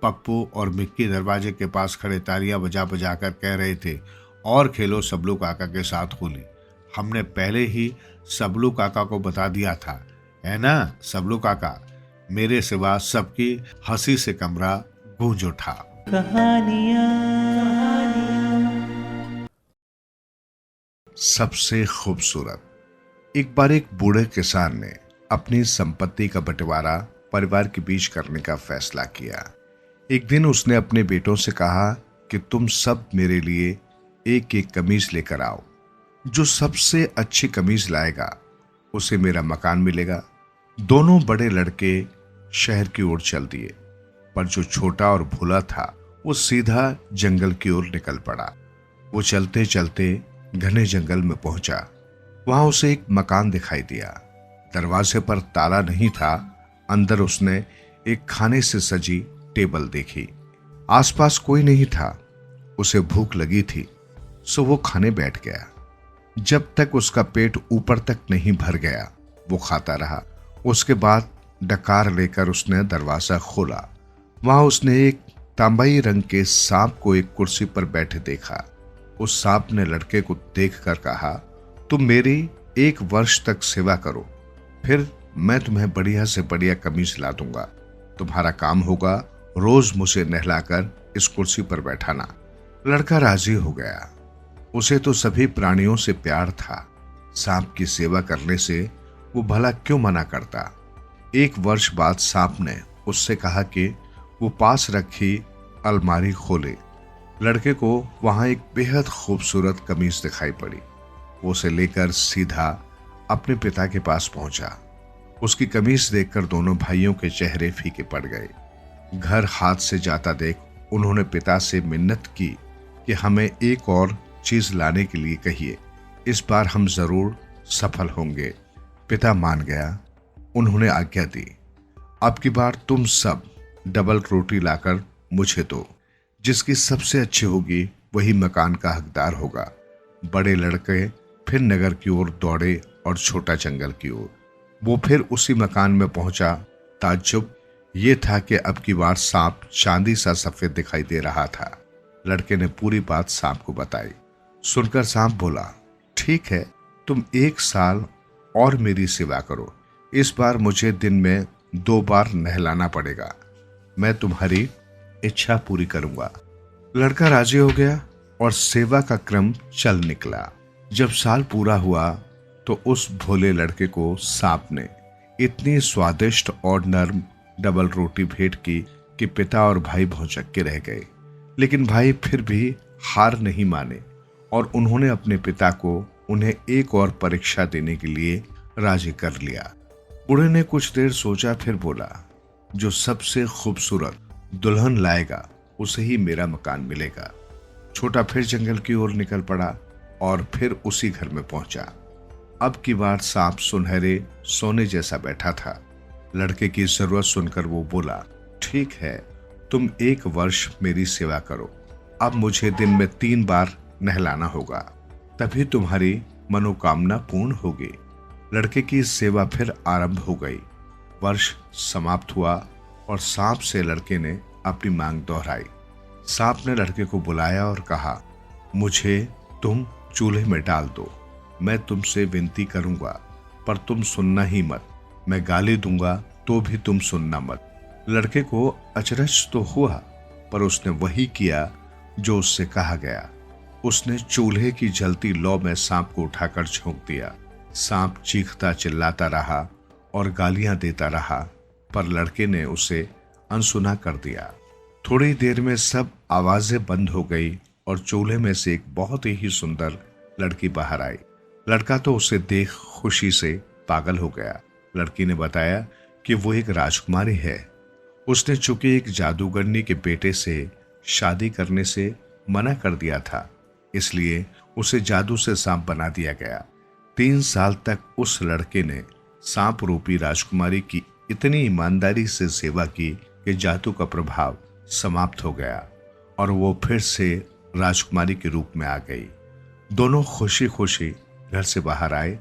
Speaker 2: पप्पू और मिक्की दरवाजे के पास खड़े तालियां बजा बजा कर कह रहे थे, और खेलो सबलू काका के साथ होली। हमने पहले ही सबलू काका को बता दिया था, है ना सबलू काका। मेरे सिवा सबकी हंसी से कमरा गूंज उठा।
Speaker 3: सबसे खूबसूरत। एक बार एक बूढ़े किसान ने अपनी संपत्ति का बंटवारा परिवार के बीच करने का फैसला किया। एक दिन उसने अपने बेटों से कहा कि तुम सब मेरे लिए एक एक कमीज लेकर आओ। जो सबसे अच्छी कमीज लाएगा उसे मेरा मकान मिलेगा। दोनों बड़े लड़के शहर की ओर चल दिए, पर जो छोटा और भोला था वो सीधा जंगल की ओर निकल पड़ा। वो चलते चलते घने जंगल में पहुंचा। वहां उसे एक मकान दिखाई दिया। दरवाजे पर ताला नहीं था। अंदर उसने एक खाने से सजी टेबल देखी। आसपास कोई नहीं था। उसे भूख लगी थी, सो वो खाने बैठ गया। जब तक उसका पेट ऊपर तक नहीं भर गया वो खाता रहा। उसके बाद डकार लेकर उसने दरवाजा खोला। वहां उसने एक तांबाई रंग के सांप को एक कुर्सी पर बैठे देखा। उस सांप ने लड़के को देखकर कहा, तुम मेरी 1 वर्ष तक सेवा करो, फिर मैं तुम्हें बढ़िया से बढ़िया कमीज ला दूंगा। तुम्हारा काम होगा रोज मुझे नहलाकर इस कुर्सी पर बैठाना। लड़का राजी हो गया। उसे तो सभी प्राणियों से प्यार था। सांप की सेवा करने से वो भला क्यों मना करता। 1 वर्ष बाद सांप ने उससे कहा कि वो पास रखी अलमारी खोले। लड़के को वहां एक बेहद खूबसूरत कमीज दिखाई पड़ी। वो उसे लेकर सीधा अपने पिता के पास पहुंचा। उसकी कमीज देखकर दोनों भाइयों के चेहरे फीके पड़ गए। घर हाथ से जाता देख उन्होंने पिता से मिन्नत की कि हमें एक और चीज लाने के लिए कहिए, इस बार हम जरूर सफल होंगे। पिता मान गया। उन्होंने आज्ञा दी, अब की बार तुम सब डबल रोटी लाकर मुझे दो। जिसकी सबसे अच्छी होगी वही मकान का हकदार होगा। बड़े लड़के फिर नगर की ओर दौड़े और छोटा जंगल की ओर। वो फिर उसी मकान में पहुंचा। ताज्जुब ये था कि अब की बार सांप चांदी सा सफेद दिखाई दे रहा था। लड़के ने पूरी बात सांप को बताई। सुनकर सांप बोला, ठीक है, तुम 1 साल और मेरी सेवा करो। इस बार मुझे दिन में 2 बार नहलाना पड़ेगा। मैं तुम्हारी इच्छा पूरी करूंगा। लड़का राजी हो गया और सेवा का क्रम चल निकला। जब साल पूरा हुआ तो उस भोले लड़के को सांप ने इतनी स्वादिष्ट और नर्म डबल रोटी भेंट की कि पिता और भाई भौचक्के रह गए। लेकिन भाई फिर भी हार नहीं माने और उन्होंने अपने पिता को उन्हें एक और परीक्षा देने के लिए राजी कर लिया। बूढ़े ने कुछ देर सोचा, फिर बोला, जो सबसे खूबसूरत दुल्हन लाएगा उसे ही मेरा मकान मिलेगा। छोटा फिर जंगल की ओर निकल पड़ा और फिर उसी घर में पहुंचा। अब की बार सांप सुनहरे सोने जैसा बैठा था। लड़के की जरूरत सुनकर वो बोला, ठीक है, तुम 1 वर्ष मेरी सेवा करो। अब मुझे दिन में 3 बार नहलाना होगा।
Speaker 2: तभी तुम्हारी मनोकामना पूर्ण होगी। लड़के की सेवा फिर आरंभ हो गई। वर्ष समाप्त हुआ और सांप से लड़के ने अपनी मांग दोहराई। सांप ने लड़के को बुलाया और कहा, मुझे तुम चूल्हे में डाल दो। मैं तुमसे विनती करूंगा पर तुम सुनना ही मत। मैं गाली दूंगा तो भी तुम सुनना मत। लड़के को अचरज तो हुआ, पर उसने वही किया जो उससे कहा गया। उसने चूल्हे की जलती लौ में सांप को उठाकर झोंक दिया। सांप चीखता चिल्लाता रहा और गालियां देता रहा, पर लड़के ने उसे अनसुना कर दिया। थोड़ी देर में सब आवाजें बंद हो गई और चूल्हे में से एक बहुत ही सुंदर लड़की बाहर आई। लड़का तो उसे देख खुशी से पागल हो गया। लड़की ने बताया कि वो एक राजकुमारी है। उसने चूंकि एक जादूगरनी के बेटे से शादी करने से मना कर दिया था, इसलिए उसे जादू से सांप बना दिया गया। 3 साल तक उस लड़के ने सांप रूपी राजकुमारी की इतनी ईमानदारी से सेवा की कि जादू का प्रभाव समाप्त हो गया और वो फिर से राजकुमारी के रूप में आ गई। दोनों खुशी खुशी घर से बाहर आए।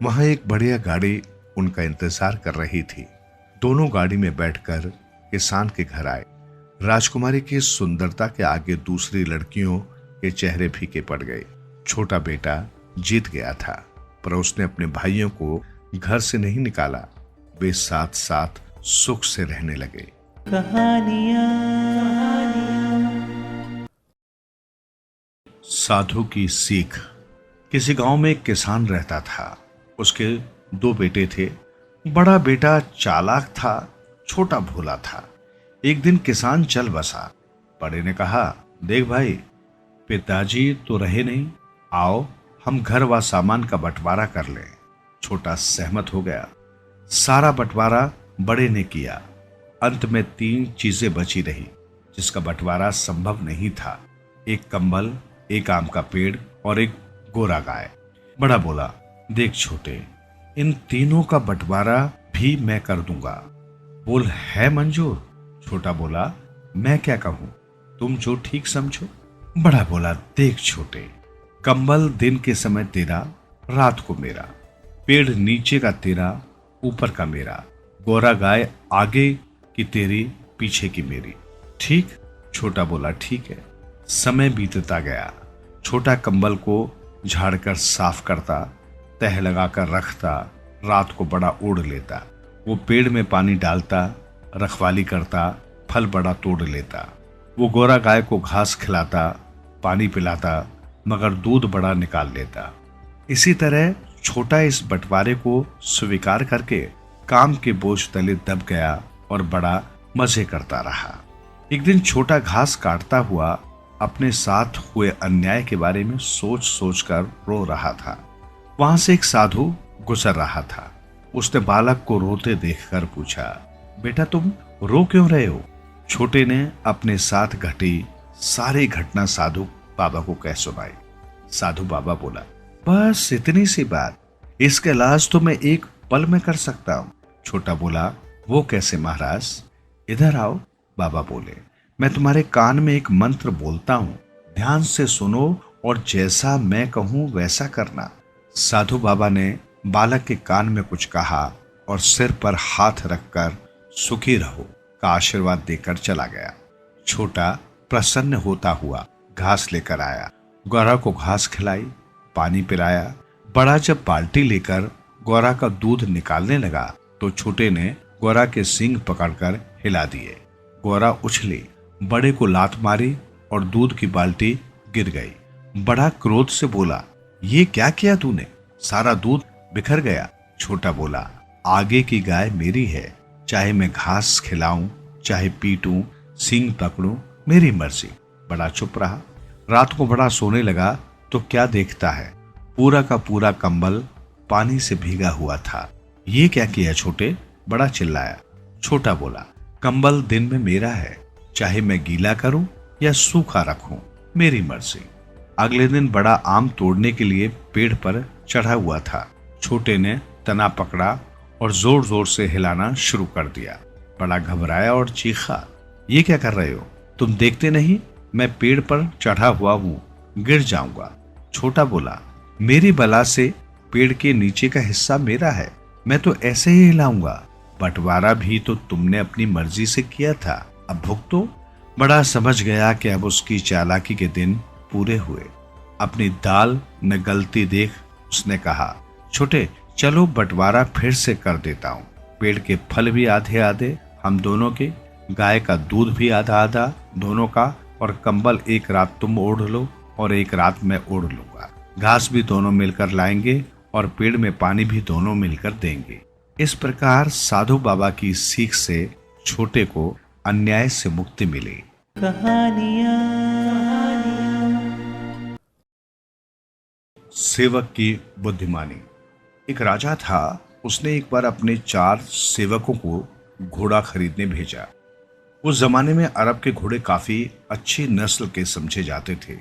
Speaker 2: वहां एक बढ़िया गाड़ी उनका इंतजार कर रही थी। दोनों गाड़ी में बैठकर किसान के घर आए। राजकुमारी की सुंदरता के आगे दूसरी लड़कियों के चेहरे फीके पड़ गए। छोटा बेटा जीत गया था, पर उसने अपने भाइयों को घर से नहीं निकाला। वे साथ साथ सुख से रहने लगे। साधु की सीख। किसी गांव में एक किसान रहता था। उसके 2 बेटे थे। बड़ा बेटा चालाक था, छोटा भोला था। एक दिन किसान चल बसा। बड़े ने कहा, देख भाई, पिताजी तो रहे नहीं, आओ हम घर व सामान का बंटवारा कर लें। छोटा सहमत हो गया। सारा बंटवारा बड़े ने किया। अंत में 3 चीजें बची रही जिसका बंटवारा संभव नहीं था। एक कंबल, एक आम का पेड़ और एक गोरा गाय। बड़ा बोला, देख छोटे, इन तीनों का बंटवारा भी मैं कर दूंगा। बोल, है मंजूर? छोटा बोला, मैं क्या कहूं, तुम जो ठीक समझो। बड़ा बोला, देख छोटे, कंबल दिन के समय तेरा, रात को मेरा। पेड़ नीचे का तेरा, ऊपर का मेरा। गोरा गाय आगे की तेरी, पीछे की मेरी। ठीक? छोटा बोला, ठीक है। समय बीतता गया। छोटा कंबल को झाड़कर साफ करता, तह लगाकर रखता, रात को बड़ा ओढ़ लेता। वो पेड़ में पानी डालता, रखवाली करता, फल बड़ा तोड़ लेता। वो गोरा गाय को घास खिलाता, पानी पिलाता, मगर दूध बड़ा निकाल लेता। इसी तरह छोटा इस बंटवारे को स्वीकार करके काम के बोझ तले दब गया और बड़ा मजे करता रहा। एक दिन छोटा घास काटता हुआ अपने साथ हुए अन्याय के बारे में सोच सोचकर रो रहा था। वहां से एक साधु गुजर रहा था। उसने बालक को रोते देखकर पूछा, बेटा तुम रो क्यों रहे हो? छोटे ने अपने साथ घटी सारी घटना साधु बाबा को कह सुनाई। साधु बाबा बोला, बस इतनी सी बात, इसका इलाज तो मैं एक पल में कर सकता हूँ। छोटा बोला, वो कैसे महाराज? इधर आओ। बाबा बोले, मैं तुम्हारे कान में एक मंत्र बोलता हूँ, ध्यान से सुनो और जैसा मैं कहूँ वैसा करना। साधु बाबा ने बालक के कान में कुछ कहा और सिर पर हाथ रखकर सुखी रहो का आशीर्वाद देकर चला गया। छोटा प्रसन्न होता हुआ घास लेकर आया। गौरा को घास खिलाई, पानी पिलाया। बड़ा जब बाल्टी लेकर गौरा का दूध निकालने लगा तो छोटे ने गौरा के सींग पकड़कर हिला दिए। गौरा उछली, बड़े को लात मारी और दूध की बाल्टी गिर गई। बड़ा क्रोध से बोला, ये क्या किया तूने? सारा दूध बिखर गया। छोटा बोला, आगे की गाय मेरी है, चाहे मैं घास खिलाऊं, चाहे पीटूं, सींग पकड़ूं, मेरी मर्जी। बड़ा चुप रहा। रात को बड़ा सोने लगा तो क्या देखता है, पूरा का पूरा कंबल पानी से भीगा हुआ था। ये क्या किया छोटे? बड़ा चिल्लाया। छोटा बोला, कंबल दिन में मेरा है, चाहे मैं गीला करूं या सूखा रखूं, मेरी मर्जी। अगले दिन बड़ा आम तोड़ने के लिए पेड़ पर चढ़ा हुआ था। छोटे ने तना पकड़ा और जोर जोर से हिलाना शुरू कर दिया। बड़ा घबराया और चीखा, ये क्या कर रहे हो? तुम देखते नहीं मैं पेड़ पर चढ़ा हुआ हूं, गिर जाऊंगा। छोटा बोला,
Speaker 3: मेरी बला से पेड़ के नीचे का हिस्सा मेरा है, मैं तो ऐसे ही हिलाऊंगा। बंटवारा भी तो तुमने अपनी मर्जी से किया था, अब भुगतो। बड़ा समझ गया कि अब उसकी चालाकी के दिन पूरे हुए। अपनी दाल न गलती देख उसने कहा, छोटे चलो बंटवारा फिर से कर देता हूँ। पेड़ के फल भी आधे आधे हम दोनों के, गाय का दूध भी आधा आधा दोनों का, और कंबल एक रात तुम ओढ़ लो और एक रात मैं ओढ़ लूंगा। घास भी दोनों मिलकर लाएंगे और पेड़ में पानी भी दोनों मिलकर देंगे। इस प्रकार साधु बाबा की सीख से छोटे को अन्याय से मुक्ति मिली। सेवक की बुद्धिमानी। एक राजा था, उसने एक बार अपने 4 सेवकों को घोड़ा खरीदने भेजा। उस जमाने में अरब के घोड़े काफी अच्छी नस्ल के समझे जाते थे।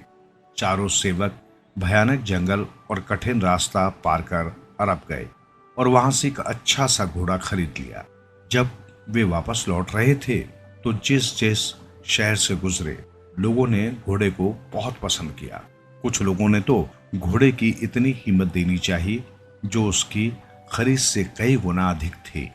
Speaker 3: चारों सेवक भयानक जंगल और कठिन रास्ता पार कर अरब गए और वहां से एक अच्छा सा घोड़ा खरीद लिया। जब वे वापस लौट रहे थे तो जिस जिस शहर से गुजरे लोगों ने घोड़े को बहुत पसंद किया। कुछ लोगों ने तो घोड़े की इतनी कीमत देनी चाहिए जो उसकी खरीद से कई गुना अधिक थी।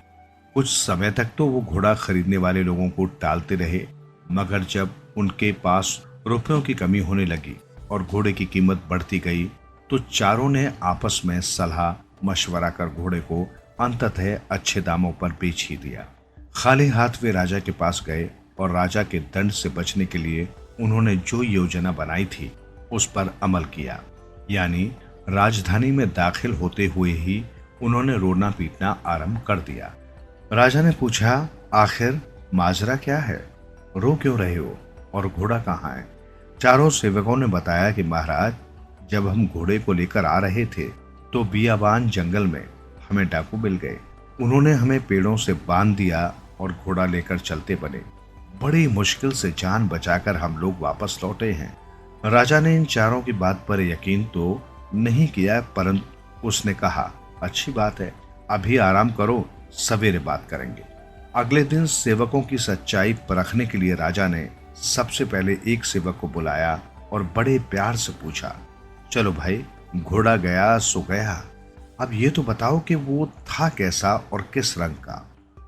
Speaker 3: कुछ समय तक तो वो घोड़ा खरीदने वाले लोगों को टालते रहे, मगर जब उनके पास रुपयों की कमी होने लगी और घोड़े की कीमत बढ़ती गई तो चारों ने आपस में सलाह मशवरा कर घोड़े को अंततः अच्छे दामों पर बेच ही दिया। खाली हाथ वे राजा के पास गए और राजा के दंड से बचने के लिए उन्होंने जो योजना बनाई थी उस पर अमल किया। यानी राजधानी में दाखिल होते हुए ही उन्होंने रोना पीटना आरंभ कर दिया। राजा ने पूछा, आखिर माजरा क्या है, रो क्यों रहे हो और घोड़ा कहाँ है? चारों सेवकों ने बताया कि महाराज, जब हम घोड़े को लेकर आ रहे थे तो बियाबान जंगल में हमें डाकू मिल गए। उन्होंने हमें पेड़ों से बांध दिया और घोड़ा लेकर चलते बने। बड़ी मुश्किल से जान बचाकर हम लोग वापस लौटे हैं। राजा ने इन चारों की बात पर यकीन तो नहीं किया, परंतु उसने कहा, अच्छी बात है, अभी आराम करो, सवेरे बात करेंगे। अगले दिन सेवकों की सच्चाई परखने के लिए राजा ने सबसे पहले एक सेवक को बुलाया और बड़े प्यार से पूछा, चलो भाई, घोड़ा गया सो गया, अब ये तो बताओ कि वो था कैसा और किस रंग का?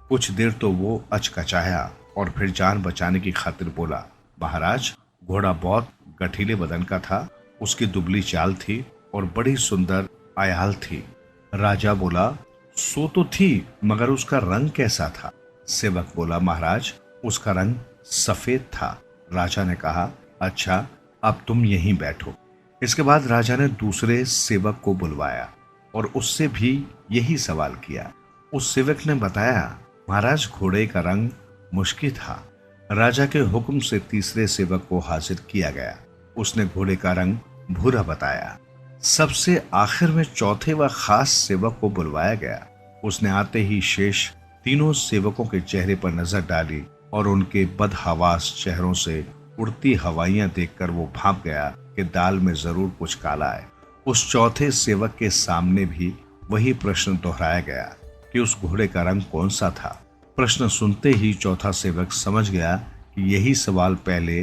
Speaker 3: कुछ देर तो वो अचकचाया और फिर जान बचाने की खातिर बोला, महाराज, घोड़ा बहुत गठीले बदन का था, उसकी दुबली चाल थी और बड़ी सुंदर आयाल थी। राजा बोला, सो तो थी, मगर उसका रंग कैसा था? सेवक बोला, महाराज, उसका रंग सफेद था। राजा ने कहा, अच्छा, अब तुम यहीं बैठो। इसके बाद राजा ने दूसरे सेवक को बुलवाया और उससे भी यही सवाल किया। उस सेवक ने बताया, महाराज, घोड़े का रंग मुश्की था। राजा के हुक्म से तीसरे सेवक को हाजिर किया गया। उसने घोड़े का रंग भूरा बताया। सबसे आखिर में चौथे व खास सेवक को बुलवाया गया। उसने आते ही शेष तीनों सेवकों के चेहरे पर नजर डाली और उनके बदहवास चेहरों से उड़ती हवाइयां देखकर वो भांप गया कि दाल में जरूर कुछ काला है। उस चौथे सेवक के सामने भी वही प्रश्न दोहराया गया कि उस घोड़े का रंग कौन सा था। प्रश्न सुनते ही चौथा सेवक समझ गया कि यही सवाल पहले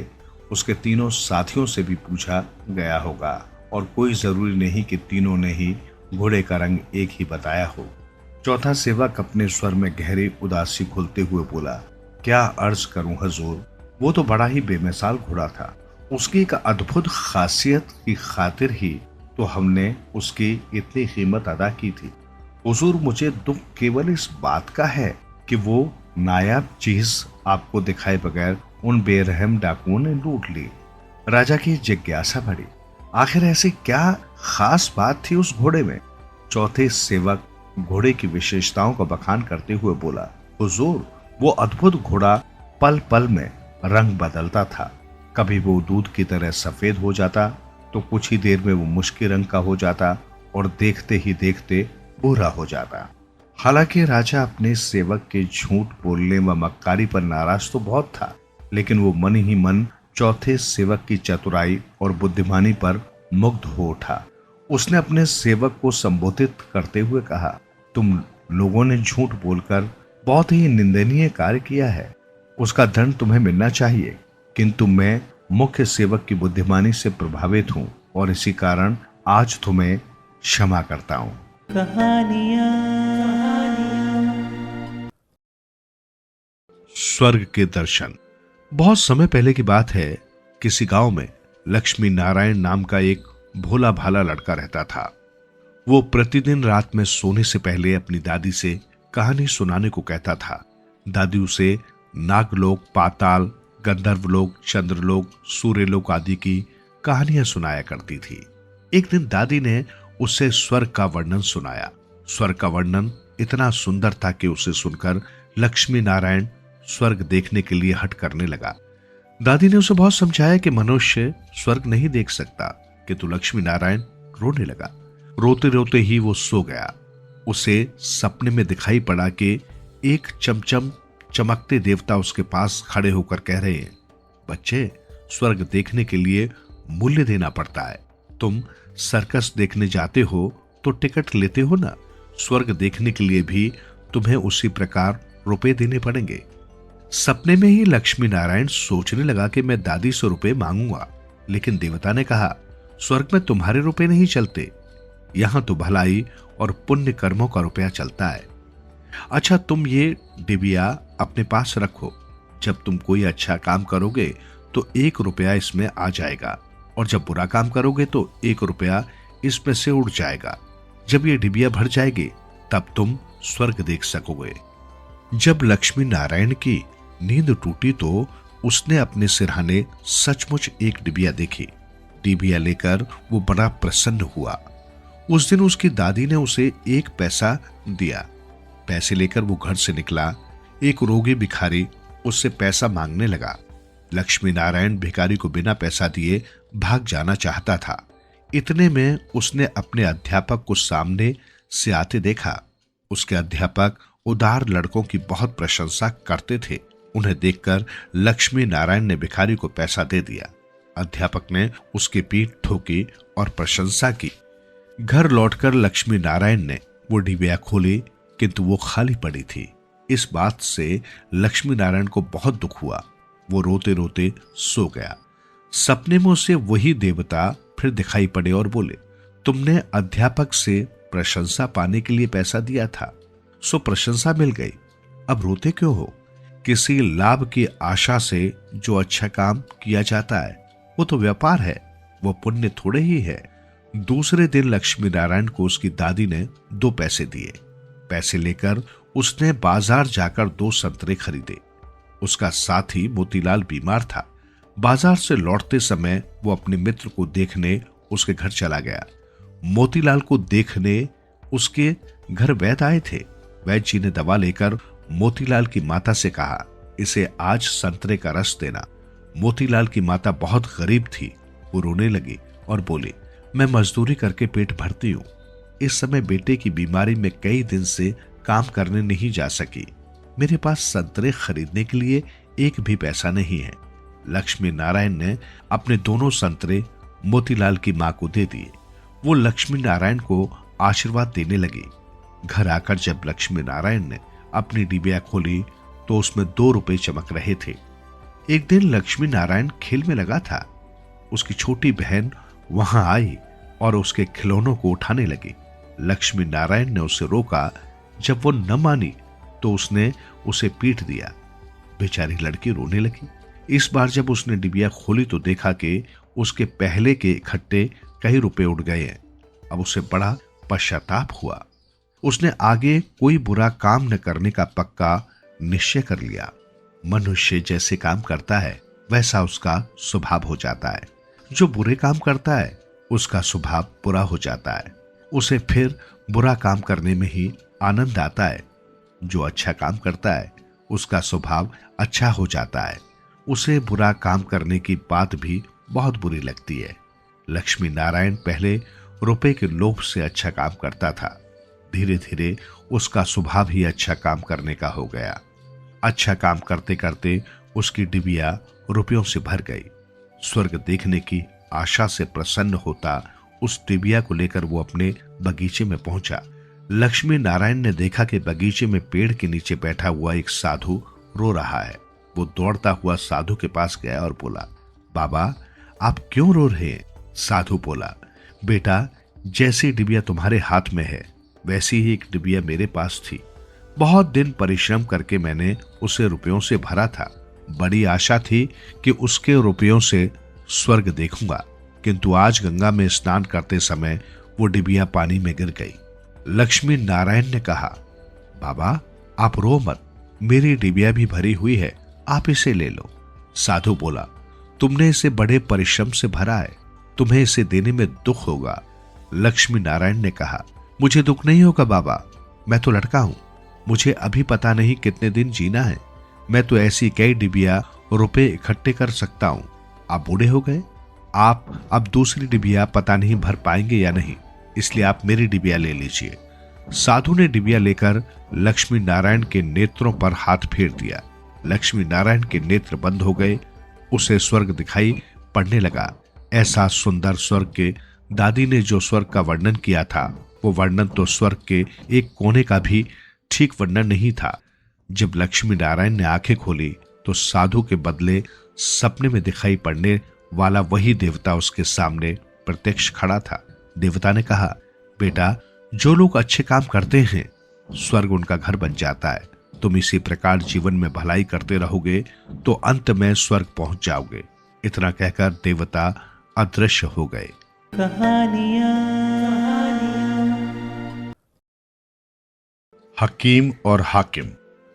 Speaker 3: उसके तीनों साथियों से भी पूछा गया होगा और कोई जरूरी नहीं कि तीनों ने ही घोड़े का रंग एक ही बताया हो। चौथा सेवक अपने स्वर में गहरी उदासी घुलते हुए बोला, क्या अर्ज करूं हजूर, वो तो बड़ा ही बेमिसाल घोड़ा था। उसकी एक अद्भुत खासियत की खातिर ही तो हमने उसकी इतनी कीमत अदा की थी। हुजूर, मुझे दुख केवल इस बात का है कि वो नायाब चीज आपको दिखाए बगैर उन बेरहम डाकुओं ने लूट ली। राजा की जिज्ञासा बढ़ी, आखिर ऐसी क्या खास बात थी उस घोड़े में? चौथे सेवक घोड़े की विशेषताओं का बखान करते हुए बोला, हुजूर, वो अद्भुत घोड़ा पल पल में रंग बदलता था। कभी वो दूध की तरह सफेद हो जाता तो कुछ ही देर में वो मुश्की रंग का हो जाता और देखते ही देखते भूरा हो जाता। हालांकि राजा अपने सेवक के झूठ बोलने व मक्कारी पर नाराज तो बहुत था, लेकिन वो मन ही मन चौथे सेवक की चतुराई और बुद्धिमानी पर मुग्ध हो उठा। उसने अपने सेवक को संबोधित करते हुए कहा, तुम लोगों ने झूठ बोलकर बहुत ही निंदनीय कार्य किया है, उसका दंड तुम्हें मिलना चाहिए, किंतु मैं मुख्य सेवक की बुद्धिमानी से प्रभावित हूं और इसी कारण आज तुम्हें क्षमा करता हूं। स्वर्ग के दर्शन। बहुत समय पहले की बात है। किसी गांव में लक्ष्मी नारायण नाम का एक भोला भाला लड़का रहता था। वो प्रतिदिन रात में सोने से पहले अपनी दादी से कहानी सुनाने को कहता था। दादी उसे नागलोक, पाताल, गंधर्वलोक, चंद्रलोक, सूर्यलोक आदि की कहानियां सुनाया करती थी। एक दिन दादी ने उसे स्वर्ग का वर्णन सुनाया। स्वर्ग का वर्णन इतना सुंदर था कि उसे सुनकर लक्ष्मी नारायण स्वर्ग देखने के लिए हट करने लगा। दादी ने उसे बहुत समझाया कि मनुष्य स्वर्ग नहीं देख सकता, किंतु लक्ष्मी नारायण रोने लगा। रोते रोते ही वो सो गया। उसे सपने में दिखाई पड़ा कि एक चमचम चमकते देवता उसके पास खड़े होकर कह रहे हैं, बच्चे, स्वर्ग देखने के लिए मूल्य देना पड़ता है। तुम सर्कस देखने जाते हो तो टिकट लेते हो ना, स्वर्ग देखने के लिए भी तुम्हें उसी प्रकार रुपए देने पड़ेंगे। सपने में ही लक्ष्मी नारायण सोचने लगा कि मैं दादी से रुपए मांगूंगा, लेकिन देवता ने कहा, स्वर्ग में तुम्हारे रुपए नहीं चलते, यहां तो भलाई और पुण्य कर्मों का रुपया चलता है। अच्छा, तुम ये डिबिया अपने पास रखो। जब तुम कोई अच्छा काम करोगे तो 1 रुपया इसमें आ जाएगा, और जब बुरा काम करोगे तो 1 रुपया इसमें से उड़ जाएगा। जब ये डिबिया भर जाएगी तब तुम स्वर्ग देख सकोगे। जब लक्ष्मी नारायण की नींद टूटी तो उसने अपने सिरहाने सचमुच एक डिबिया देखी। डिबिया लेकर वो बड़ा प्रसन्न हुआ। उस दिन उसकी दादी ने उसे 1 पैसा दिया। पैसे लेकर वो घर से निकला। एक रोगी भिखारी उससे पैसा मांगने लगा। लक्ष्मी नारायण भिखारी को बिना पैसा दिए भाग जाना चाहता था। इतने में उसने अपने अध्यापक को सामने से आते देखा। उसके अध्यापक उदार लड़कों की बहुत प्रशंसा करते थे। उन्हें देखकर लक्ष्मी नारायण ने भिखारी को पैसा दे दिया। अध्यापक ने उसकी पीठ ठोकी और प्रशंसा की। घर लौटकर लक्ष्मी नारायण ने वो डिबिया खोली, किंतु वो खाली पड़ी थी। इस बात से लक्ष्मी नारायण को बहुत दुख हुआ। वो रोते रोते सो गया। सपने में उसे वही देवता फिर दिखाई पड़े और बोले, तुमने अध्यापक से प्रशंसा पाने के लिए पैसा दिया था, सो प्रशंसा मिल गई, अब रोते क्यों हो? किसी लाभ की आशा से जो अच्छा काम किया जाता है वो तो व्यापार है, वो पुण्य थोड़े ही है। दूसरे दिन लक्ष्मी नारायण को उसकी दादी ने 2 पैसे दिए। पैसे लेकर उसने बाजार जाकर 2 संतरे खरीदे। उसका साथी मोतीलाल बीमार था। बाजार से लौटते समय वो अपने मित्र को देखने उसके घर चला गया। मोतीलाल को देखने उसके घर वैद्य आए थे। वैद्य जी ने दवा लेकर मोतीलाल की माता से कहा, इसे आज संतरे का रस देना। मोतीलाल की माता बहुत गरीब थी। वो रोने लगी और बोली, मैं मजदूरी करके पेट भरती हूँ। इस समय बेटे की बीमारी में कई दिन से काम करने नहीं जा सकी। मेरे पास संतरे खरीदने के लिए 1 भी पैसा नहीं है। लक्ष्मी नारायण ने अपने दोनों संतरे मोतीलाल की मां को दे दिए। वो लक्ष्मी नारायण को आशीर्वाद देने लगी। घर आकर जब लक्ष्मी नारायण ने अपनी डिबिया खोली तो उसमें 2 रुपए चमक रहे थे। एक दिन लक्ष्मी नारायण खेल में लगा था। उसकी छोटी बहन वहां आई और उसके खिलौनों को उठाने लगी। लक्ष्मी नारायण ने उसे रोका। जब वो न मानी तो उसने उसे पीट दिया। बेचारी लड़की रोने लगी। इस बार जब उसने डिबिया खोली तो देखा कि उसके पहले के इकट्ठे कई रुपए उड़ गए हैं। अब उसे बड़ा पश्चाताप हुआ। उसने आगे कोई बुरा काम न करने का पक्का निश्चय कर लिया। मनुष्य जैसे काम करता है वैसा उसका स्वभाव हो जाता है। जो बुरे काम करता है उसका स्वभाव बुरा हो जाता है। उसे फिर बुरा काम करने में ही आनंद आता है। जो अच्छा काम करता है उसका स्वभाव अच्छा हो जाता है। उसे बुरा काम करने की बात भी बहुत बुरी लगती है। लक्ष्मी नारायण पहले रुपए के लोभ से अच्छा काम करता था। धीरे धीरे उसका स्वभाव ही अच्छा काम करने का हो गया। अच्छा काम करते करते उसकी डिबिया रुपयों से भर गई। स्वर्ग देखने की आशा से प्रसन्न होता उस डिबिया को लेकर वो अपने बगीचे में पहुंचा। लक्ष्मी नारायण ने देखा कि बगीचे में पेड़ के नीचे बैठा हुआ एक साधु रो रहा है। वो दौड़ता हुआ साधु के पास गया और बोला, बाबा, आप क्यों रो रहे हैं? साधु बोला, बेटा, जैसी डिबिया तुम्हारे हाथ में है वैसी ही एक डिबिया मेरे पास थी। बहुत दिन परिश्रम करके मैंने उसे रुपयों से भरा था। बड़ी आशा थी कि उसके रुपयों से स्वर्ग देखूंगा, किंतु आज गंगा में स्नान करते समय वो डिबिया पानी में गिर गई। लक्ष्मी नारायण ने कहा, बाबा आप रो मत, मेरी डिबिया भी भरी हुई है, आप इसे ले लो। साधु बोला, तुमने इसे बड़े परिश्रम से भरा है, तुम्हें इसे देने में दुख होगा। लक्ष्मी नारायण ने कहा, मुझे दुख नहीं होगा बाबा, मैं तो लड़का हूं, मुझे अभी पता नहीं कितने दिन जीना है, मैं तो ऐसी कई डिबिया रुपए इकट्ठे कर सकता हूं। आप बूढ़े हो गए, आप अब दूसरी डिबिया पता नहीं भर पाएंगे या नहीं, इसलिए आप मेरी डिबिया ले लीजिए। साधु ने डिबिया लेकर लक्ष्मी नारायण के नेत्रों पर हाथ फेर दिया। लक्ष्मी नारायण के नेत्र बंद हो गए, उसे स्वर्ग दिखाई पड़ने लगा। ऐसा सुंदर स्वर्ग के दादी ने जो स्वर्ग का वर्णन किया था, वो वर्णन तो स्वर्ग के एक कोने का भी ठीक वर्णन नहीं था। जब लक्ष्मी नारायण ने आंखें खोली तो साधु के बदले सपने में दिखाई पड़ने वाला वही देवता उसके सामने प्रत्यक्ष खड़ा था। देवता ने कहा, बेटा, जो लोग अच्छे काम करते हैं स्वर्ग उनका घर बन जाता है। तुम इसी प्रकार जीवन में भलाई करते रहोगे तो अंत में स्वर्ग पहुंच जाओगे। इतना कहकर देवता अदृश्य हो गए। हकीम और हाकिम।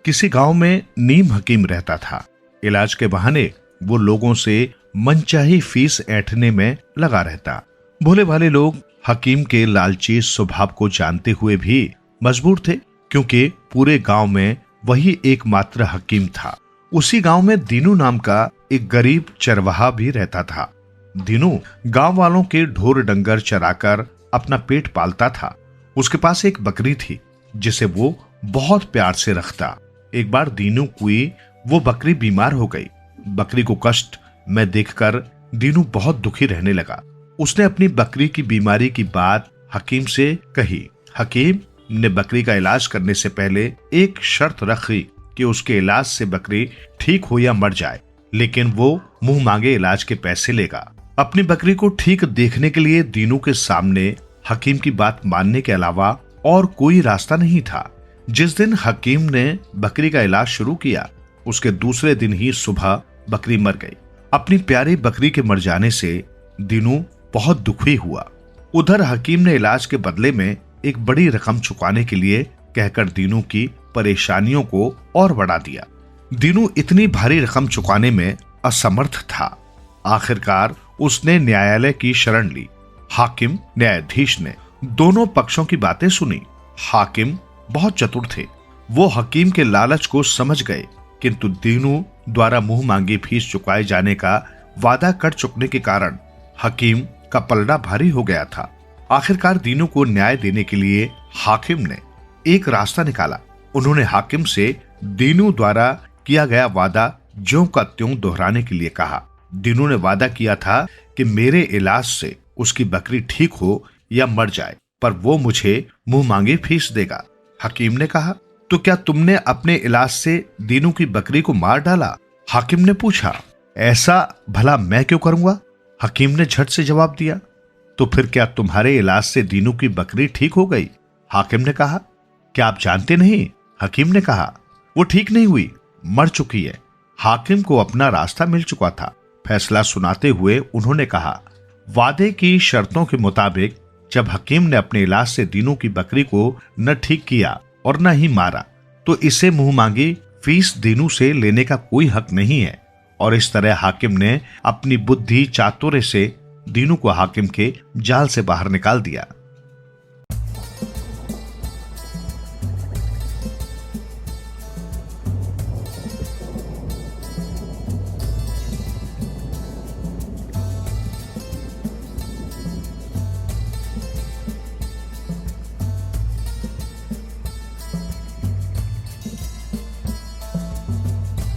Speaker 3: किसी गांव में नीम हकीम रहता था। इलाज के बहाने वो लोगों से मनचाही फीस ऐंठने में लगा रहता। भोले भाले लोग हकीम के लालची स्वभाव को जानते हुए भी मजबूर थे, क्योंकि पूरे गांव में वही एकमात्र हकीम था। उसी गांव में दीनू नाम का एक गरीब चरवाहा भी रहता था। दीनू गांव वालों के ढोर डंगर चराकर अपना पेट पालता था। उसके पास एक बकरी थी जिसे वो बहुत प्यार से रखता। एक बार दीनू की वो बकरी बीमार हो गई। बकरी को कष्ट में देखकर दीनू बहुत दुखी रहने लगा। उसने अपनी बकरी की बीमारी की बात हकीम से कही। हकीम ने बकरी का इलाज करने से पहले एक शर्त रखी कि उसके इलाज से बकरी ठीक हो या मर जाए, लेकिन वो मुंह मांगे इलाज के पैसे लेगा। अपनी बकरी को ठीक देखने के लिए दीनू के सामने हकीम की बात मानने के अलावा और कोई रास्ता नहीं था। जिस दिन हकीम ने बकरी का इलाज शुरू किया, उसके दूसरे दिन ही सुबह बकरी मर गई। अपनी प्यारी बकरी के मर जाने से दीनू बहुत दुखी हुआ। उधर हकीम ने इलाज के बदले में एक बड़ी रकम चुकाने के लिए कहकर दीनू की परेशानियों को और बढ़ा दिया। दीनू इतनी भारी रकम चुकाने में असमर्थ था। आखिरकार उसने न्यायालय की शरण ली। हाकिम न्यायाधीश ने दोनों पक्षों की बातें सुनी। हाकिम बहुत चतुर थे, वो हकीम के लालच को समझ गए, किंतु दीनू द्वारा मुंह मांगी फीस चुकाए जाने का वादा कर चुकने के कारण हकीम का पलड़ा भारी हो गया था। आखिरकार दीनू को न्याय देने के लिए हाकिम ने एक रास्ता निकाला। उन्होंने हाकिम से दीनू द्वारा किया गया वादा ज्यों का त्यों दोहराने के लिए कहा। दीनू ने वादा किया था कि मेरे इलाज से उसकी बकरी ठीक हो या मर जाए, पर वो मुझे मुंह मांगी फीस देगा। हकीम ने कहा, तो क्या तुमने अपने इलाज से दीनू की बकरी को मार डाला? हाकिम ने पूछा। ऐसा भला मैं क्यों करूंगा? हकीम ने झट से जवाब दिया। तो फिर क्या तुम्हारे इलाज से दीनू की बकरी ठीक हो गई? हाकिम ने कहा। क्या आप जानते नहीं? हकीम ने कहा, वो ठीक नहीं हुई, मर चुकी है। हाकिम को अपना रास्ता मिल चुका था। फैसला सुनाते हुए उन्होंने कहा, वादे की शर्तों के मुताबिक जब हकीम ने अपने इलाज से दीनू की बकरी को न ठीक किया और न ही मारा, तो इसे मुंह मांगी फीस दीनू से लेने का कोई हक नहीं है। और इस तरह हाकिम ने अपनी बुद्धि चातुर्य से दीनू को हाकिम के जाल से बाहर निकाल दिया।